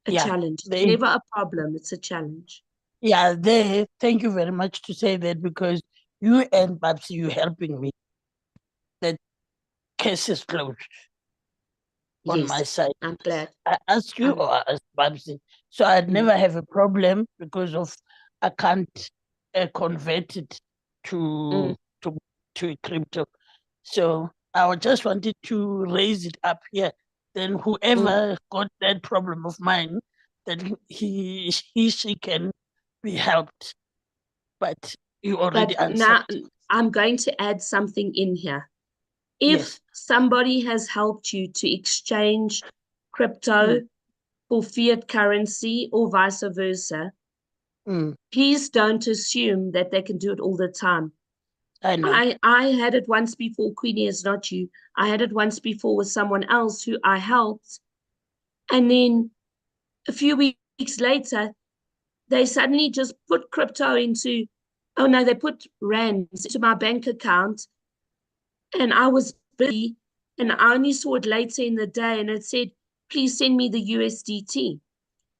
a challenge. It's never a problem, it's a challenge. Yeah, thank you very much to say that, because you and Babsi, you helping me. That case is closed on my side. I'm glad. I ask you or I ask Babsi. So I'd never have a problem because of I can't convert it to crypto. So I just wanted to raise it up here. Then whoever got that problem of mine, that she can be helped. But you already answered. Now I'm going to add something in here. If Yes. somebody has helped you to exchange crypto for fiat currency or vice versa, please don't assume that they can do it all the time. I know. I had it once before, Queenie, is not you. I had it once before with someone else who I helped. And then a few weeks later, they suddenly just put crypto into, oh no, they put rands into my bank account. And I was busy and I only saw it later in the day and it said, please send me the USDT.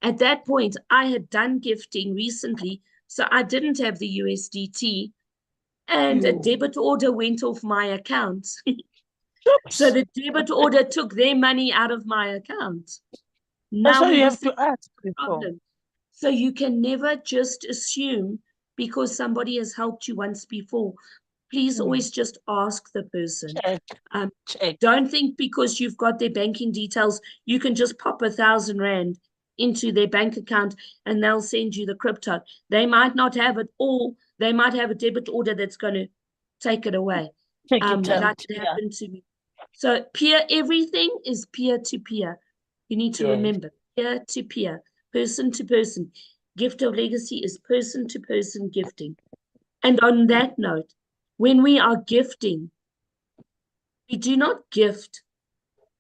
At that point, I had done gifting recently, so I didn't have the USDT. And a debit order went off my account. So the debit order took their money out of my account. That's Now why we you were have to ask before. problem. So you can never just assume because somebody has helped you once before. Please always just ask the person. Check. Don't think because you've got their banking details, you can just pop 1,000 Rand into their bank account and they'll send you the crypto. They might not have it, or they might have a debit order that's going to take it away. Check it out. Like it happened to me. So everything is peer to peer. You need to remember, peer to peer, person to person. Gift of legacy is person to person gifting. And on that note, when we are gifting, we do not gift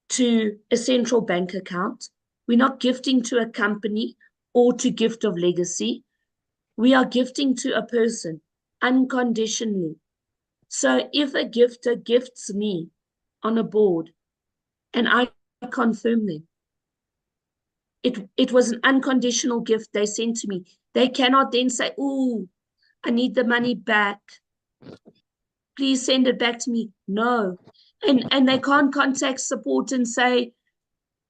to a central bank account. We're not gifting to a company or to gift of legacy. We are gifting to a person unconditionally. So if a gifter gifts me on a board and I confirm them, it was an unconditional gift they sent to me. They cannot then say, oh, I need the money back. Please send it back to me. No. And they can't contact support and say,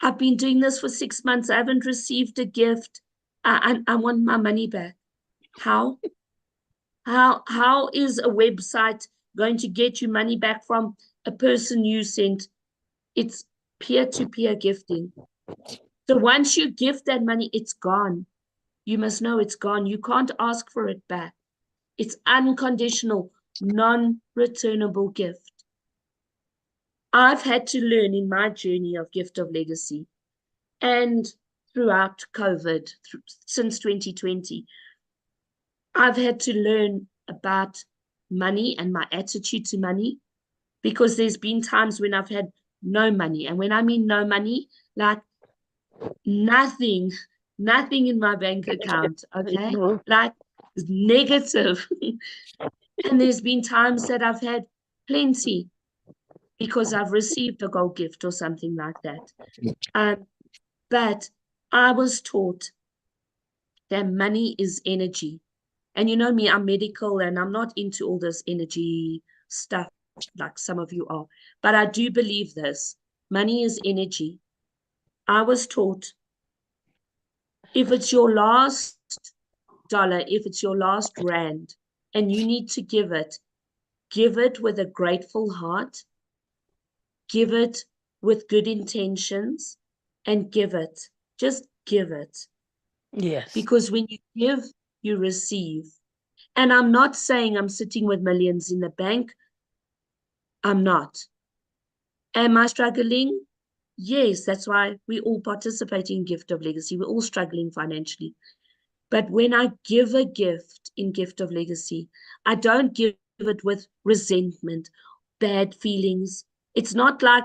I've been doing this for 6 months. I haven't received a gift. I want my money back. How? How is a website going to get you money back from a person you sent? It's peer-to-peer gifting. So once you gift that money, it's gone. You must know it's gone. You can't ask for it back. It's unconditional, non-returnable gift. I've had to learn in my journey of gift of legacy and throughout COVID, since 2020, I've had to learn about money and my attitude to money, because there's been times when I've had no money. And when I mean no money, like nothing in my bank account, okay? Like negative. And there's been times that I've had plenty because I've received a gold gift or something like that. But I was taught that money is energy. And you know me, I'm medical and I'm not into all this energy stuff like some of you are. But I do believe this. Money is energy. I was taught if it's your last dollar, if it's your last Rand, and you need to give it with a grateful heart, give it with good intentions, and give it. Just give it. Yes. Because when you give, you receive. And I'm not saying I'm sitting with millions in the bank. I'm not. Am I struggling? Yes, that's why we all participate in Gift of Legacy. We're all struggling financially. But when I give a gift in Gift of Legacy, I don't give it with resentment, bad feelings. It's not like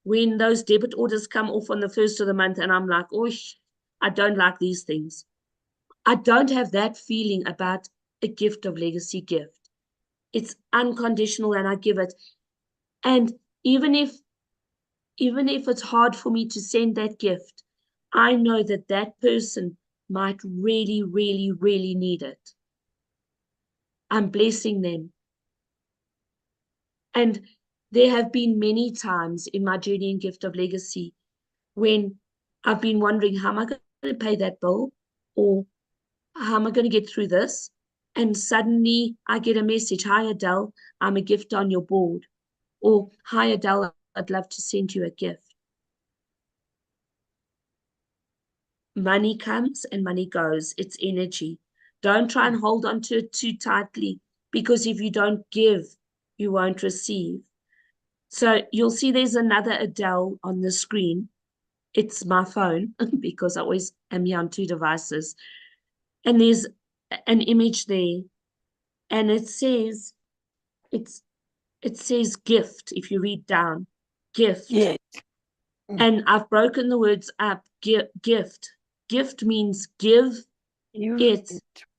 when those debit orders come off on the 1st of the month and I'm like, oh, I don't like these things. I don't have that feeling about a Gift of Legacy gift. It's unconditional and I give it. And even if it's hard for me to send that gift, I know that that person might really, really, really need it. I'm blessing them. And there have been many times in my journey in Gift of Legacy when I've been wondering, how am I going to pay that bill? Or how am I going to get through this? And suddenly I get a message, hi Adele, I'm a gift on your board. Or hi Adele, I'd love to send you a gift. Money comes and money goes. It's energy. Don't try and hold on to it too tightly, because if you don't give, you won't receive. So you'll see there's another Adele on the screen. It's my phone because I always am here on two devices. And there's an image there, and it says gift. If you read down, gift. Yes. And I've broken the words up. Gift. Gift means give it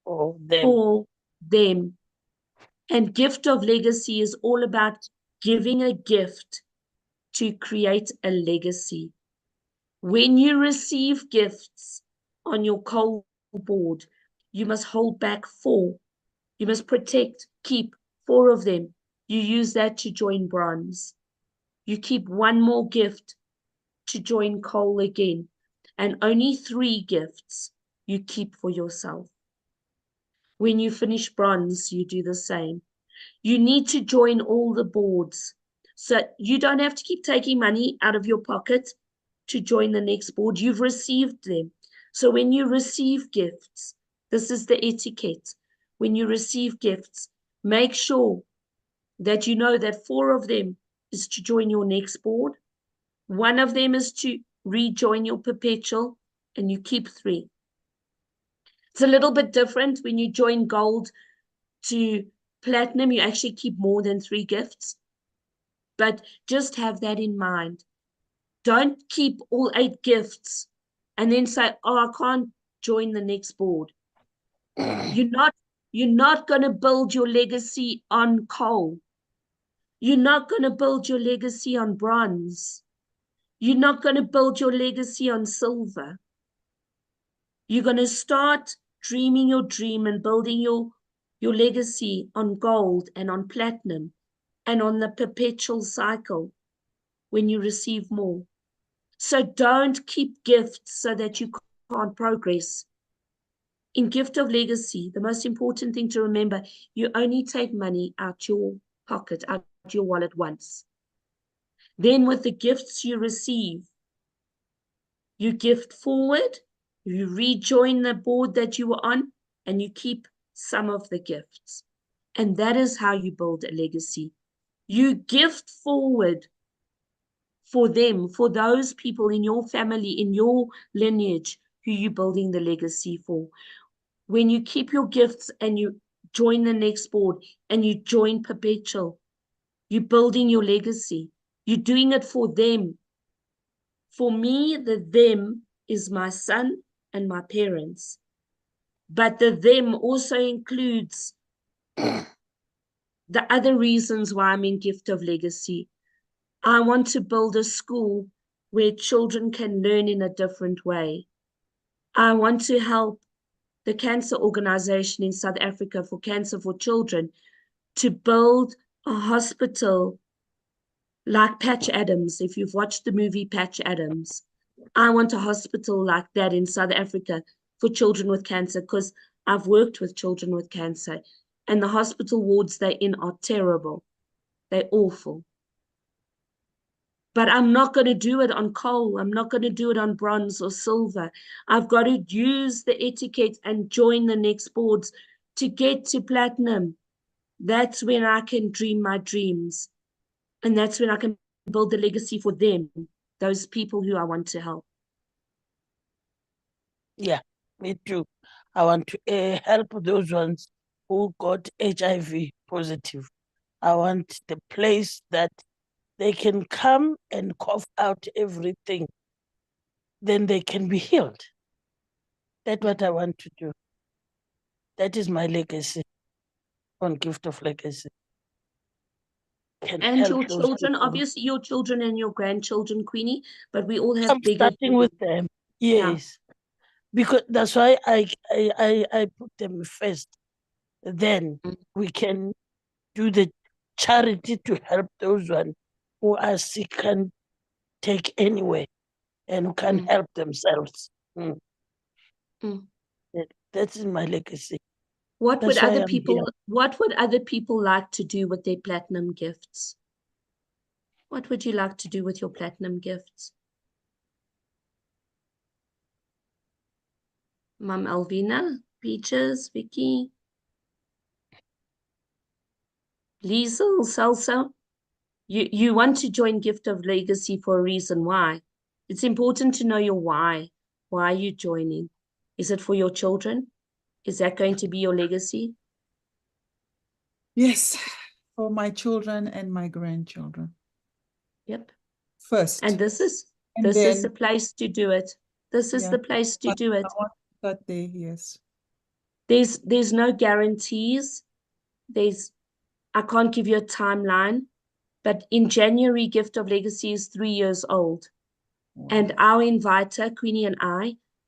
For them. for them. And gift of legacy is all about giving a gift to create a legacy. When you receive gifts on your coal board, you must hold back 4. You must protect, keep 4 of them. You use that to join bronze. You keep 1 more gift to join coal again. And only 3 gifts you keep for yourself. When you finish bronze, you do the same. You need to join all the boards. So you don't have to keep taking money out of your pocket to join the next board. You've received them. So when you receive gifts, this is the etiquette. When you receive gifts, make sure that you know that 4 of them is to join your next board. 1 of them is to rejoin your perpetual, and you keep 3. It's a little bit different when you join gold to platinum. You actually keep more than 3 gifts. But just have that in mind. Don't keep all 8 gifts and then say, oh, I can't join the next board. You're not going to build your legacy on coal. You're not going to build your legacy on bronze. You're not going to build your legacy on silver. You're going to start dreaming your dream and building your legacy on gold and on platinum and on the perpetual cycle when you receive more. So don't keep gifts so that you can't progress. In gift of legacy, the most important thing to remember, you only take money out your pocket, out your wallet once. Then with the gifts you receive, you gift forward, you rejoin the board that you were on, and you keep some of the gifts. And that is how you build a legacy. You gift forward for them, for those people in your family, in your lineage, who you're building the legacy for. When you keep your gifts and you join the next board and you join perpetual, you're building your legacy. You're doing it for them. For me, the them is my son and my parents. But the them also includes the other reasons why I'm in gift of legacy. I want to build a school where children can learn in a different way. I want to help the cancer organization in South Africa for cancer for children to build a hospital like Patch Adams. If you've watched the movie Patch Adams, I want a hospital like that in South Africa for children with cancer, because I've worked with children with cancer, and the hospital wards they're in are terrible. They're awful. But I'm not going to do it on coal. I'm not going to do it on bronze or silver. I've got to use the etiquette and join the next boards to get to platinum. That's when I can dream my dreams. And that's when I can build the legacy for them, those people who I want to help. Yeah, me too. I want to help those ones who got HIV positive. I want the place that they can come and cough out everything. Then they can be healed. That's what I want to do. That is my legacy on Gift of Legacy. Can And help your those children, people. obviously your children and your grandchildren, Queenie, but we all have I'm bigger starting with them. Yes. Because that's why I put them first. Then we can do the charity to help those ones who are sick and take anywhere and who can help themselves. That is my legacy. What would That's why other I'm here. people like to do with their platinum gifts? What would you like to do with your platinum gifts? Mum Alvina, Peaches, Vicky, Liesel, Salsa. You want to join Gift of Legacy for a reason. Why? It's important to know your why. Why are you joining? Is it for your children? Is that going to be your legacy? Yes, for my children and my grandchildren Yep. first. And this is And the then, place to do it. This is yeah, the place to but do it. I want to start there, yes. There's no guarantees. I can't give you a timeline, but in January, Gift of Legacy is 3 years old. Wow. And our inviter, Queenie and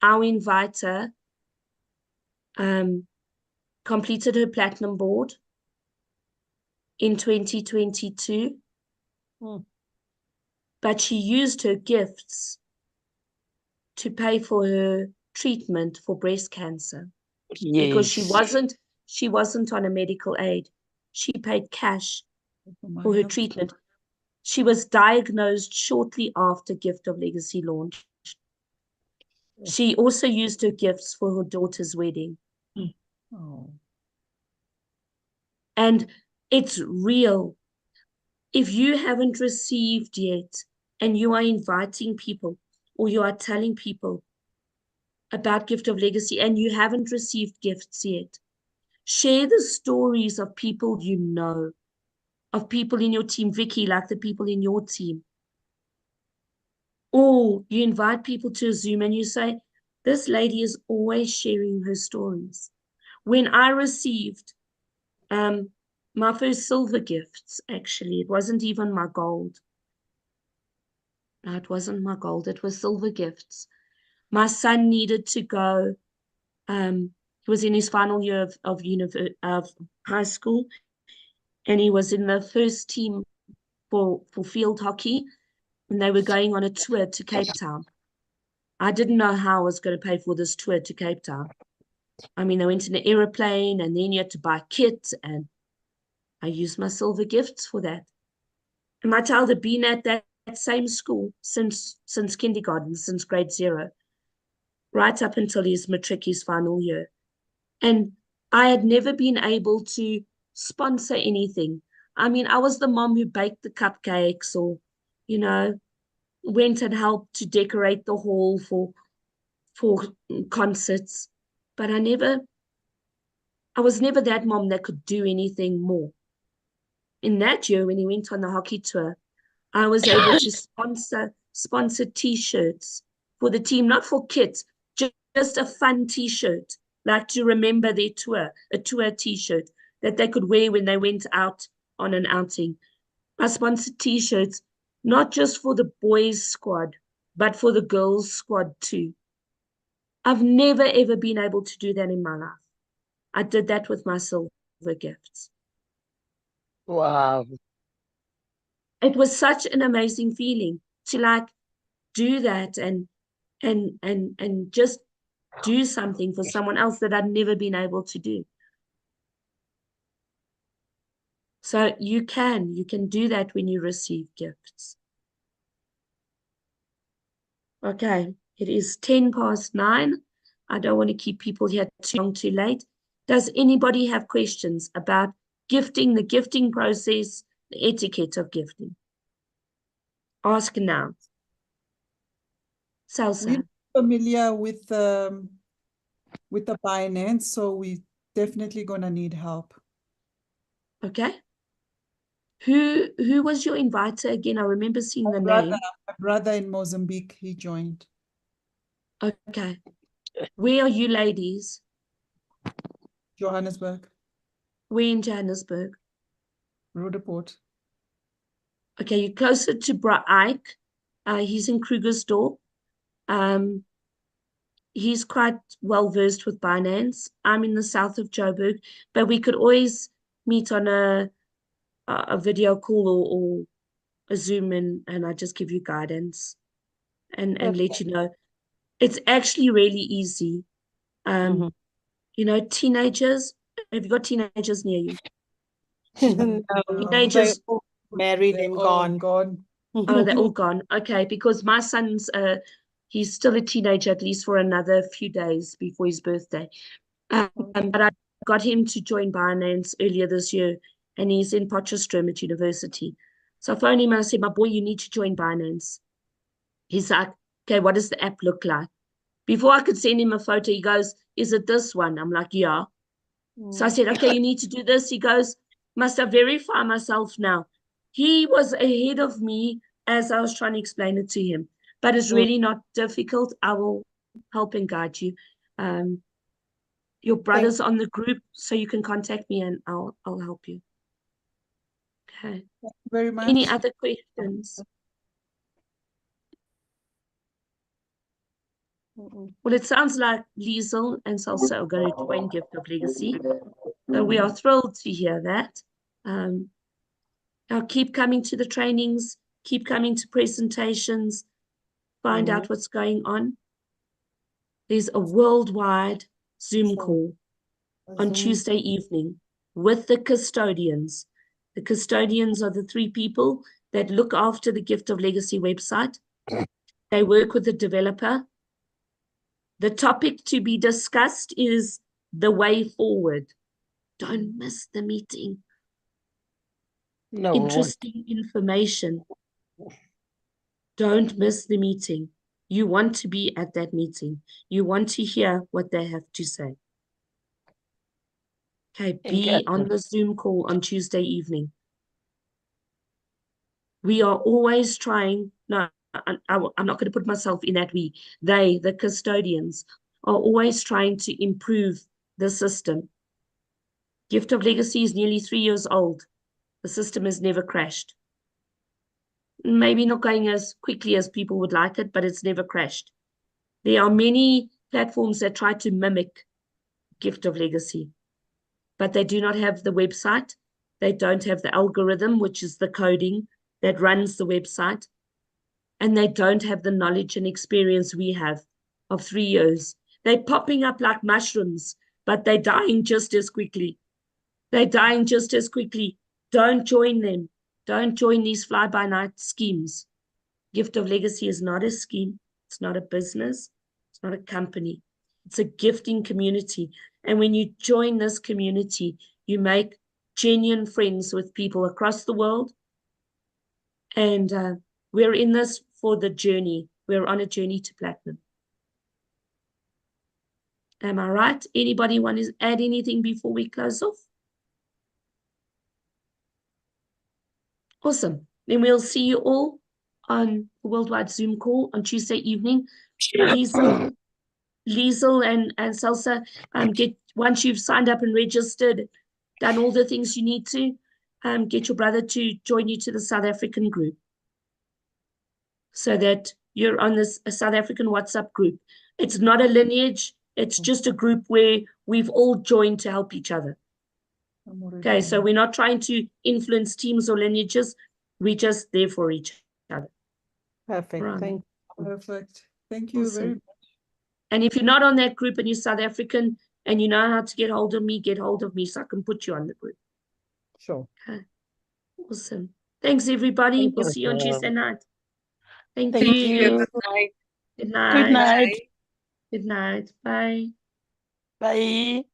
our inviter completed her platinum board in 2022. But she used her gifts to pay for her treatment for breast cancer. Because she wasn't on a medical aid. She paid cash for her treatment. She was diagnosed shortly after Gift of Legacy launched. She also used her gifts for her daughter's wedding. Oh. And it's real. If you haven't received yet and you are inviting people or you are telling people about Gift of Legacy and you haven't received gifts yet, share the stories of people you know, of people in your team, Vicky, like the people in your team. Or you invite people to a Zoom and you say, this lady is always sharing her stories. When I received my first silver gifts, actually, it wasn't even my gold. No, it wasn't my gold. It was silver gifts. My son needed to go. He was in his final year of high school, and he was in the first team for field hockey, and they were going on a tour to Cape Town. I didn't know how I was going to pay for this tour to Cape Town. I mean, I went in an aeroplane, and then you had to buy kit, and I used my silver gifts for that. And my child had been at that same school since kindergarten, since grade 0, right up until his matric, his final year. And I had never been able to sponsor anything. I mean, I was the mom who baked the cupcakes or, went and helped to decorate the hall for concerts. But I was never that mom that could do anything more. In that year, when he went on the hockey tour, I was able to sponsor T-shirts for the team, not for kids, just a fun T-shirt, like to remember their tour, a tour T-shirt that they could wear when they went out on an outing. I sponsored T-shirts, not just for the boys' squad, but for the girls' squad too. I've never, ever been able to do that in my life. I did that with my silver gifts. Wow. It was such an amazing feeling to do that and just do something for someone else that I'd never been able to do. So you can do that when you receive gifts. Okay, it is 9:10. I don't want to keep people here too long, too late. Does anybody have questions about gifting, the gifting process, the etiquette of gifting? Ask now. Salsa. We're familiar with the Binance, so we definitely gonna need help. Okay. Who was your inviter again? I remember seeing the name. My brother in Mozambique, he joined. Okay. Where are you ladies? Johannesburg. Where in Johannesburg? Roodepoort. Okay, you're closer to Bra Ike. He's in Krugersdorp. He's quite well versed with Binance. I'm in the south of Joburg, but we could always meet on a video call or a Zoom and I just give you guidance and let you know. It's actually really easy. Teenagers, have you got teenagers near you? No, Teenagers they're all married and gone. Oh, they're all gone. Okay, because my son's he's still a teenager at least for another few days before his birthday. But I got him to join Binance earlier this year, and he's in Potchefstroom at university. So I phoned him and I said, my boy, you need to join Binance. He's like, okay, what does the app look like? Before I could send him a photo, he goes, is it this one? I'm like, yeah. So I said, okay, you need to do this. He goes, must I verify myself now? He was ahead of me as I was trying to explain it to him. But it's really not difficult. I will help and guide you. Your brother's on the group, so you can contact me and I'll help you. Okay. Thank you very much. Any other questions? Well, it sounds like Liesel and Salsa are going to join Gift of Legacy. So we are thrilled to hear that. Now keep coming to the trainings, keep coming to presentations, find out what's going on. There's a worldwide Zoom call on Tuesday evening with the custodians. The custodians are the 3 people that look after the Gift of Legacy website. They work with the developer. The topic to be discussed is the way forward. Don't miss the meeting. No. Interesting information. Don't miss the meeting. You want to be at that meeting. You want to hear what they have to say. Okay, be on the Zoom call on Tuesday evening. We are always trying, no, I'm not going to put myself in that we, they, the custodians, are always trying to improve the system. Gift of Legacy is nearly 3 years old. The system has never crashed. Maybe not going as quickly as people would like it, but it's never crashed. There are many platforms that try to mimic Gift of Legacy, but they do not have the website. They don't have the algorithm, which is the coding that runs the website. And they don't have the knowledge and experience we have of 3 years. They're popping up like mushrooms, but they're dying just as quickly. They're dying just as quickly. Don't join them. Don't join these fly-by-night schemes. Gift of Legacy is not a scheme. It's not a business. It's not a company. It's a gifting community. And when you join this community, you make genuine friends with people across the world. And we're in this for the journey. We're on a journey to platinum. Am I right? Anybody want to add anything before we close off? Awesome. Then we'll see you all on the worldwide Zoom call on Tuesday evening. Please, Liesel and Salsa, once you've signed up and registered, done all the things you need to, get your brother to join you to the South African group, so that you're on this South African WhatsApp group. It's not a lineage. It's just a group where we've all joined to help each other. Okay, so we're not trying to influence teams or lineages. We're just there for each other. Perfect. Right. Thank you. Perfect. Thank you very much. And if you're not on that group and you're South African and you know how to get hold of me so I can put you on the group. Sure. Okay. Awesome. Thanks, everybody. Thank We'll you. see you on Tuesday night. Thank Thank you. Good night. Good night. Good night. Good night. Bye. Bye.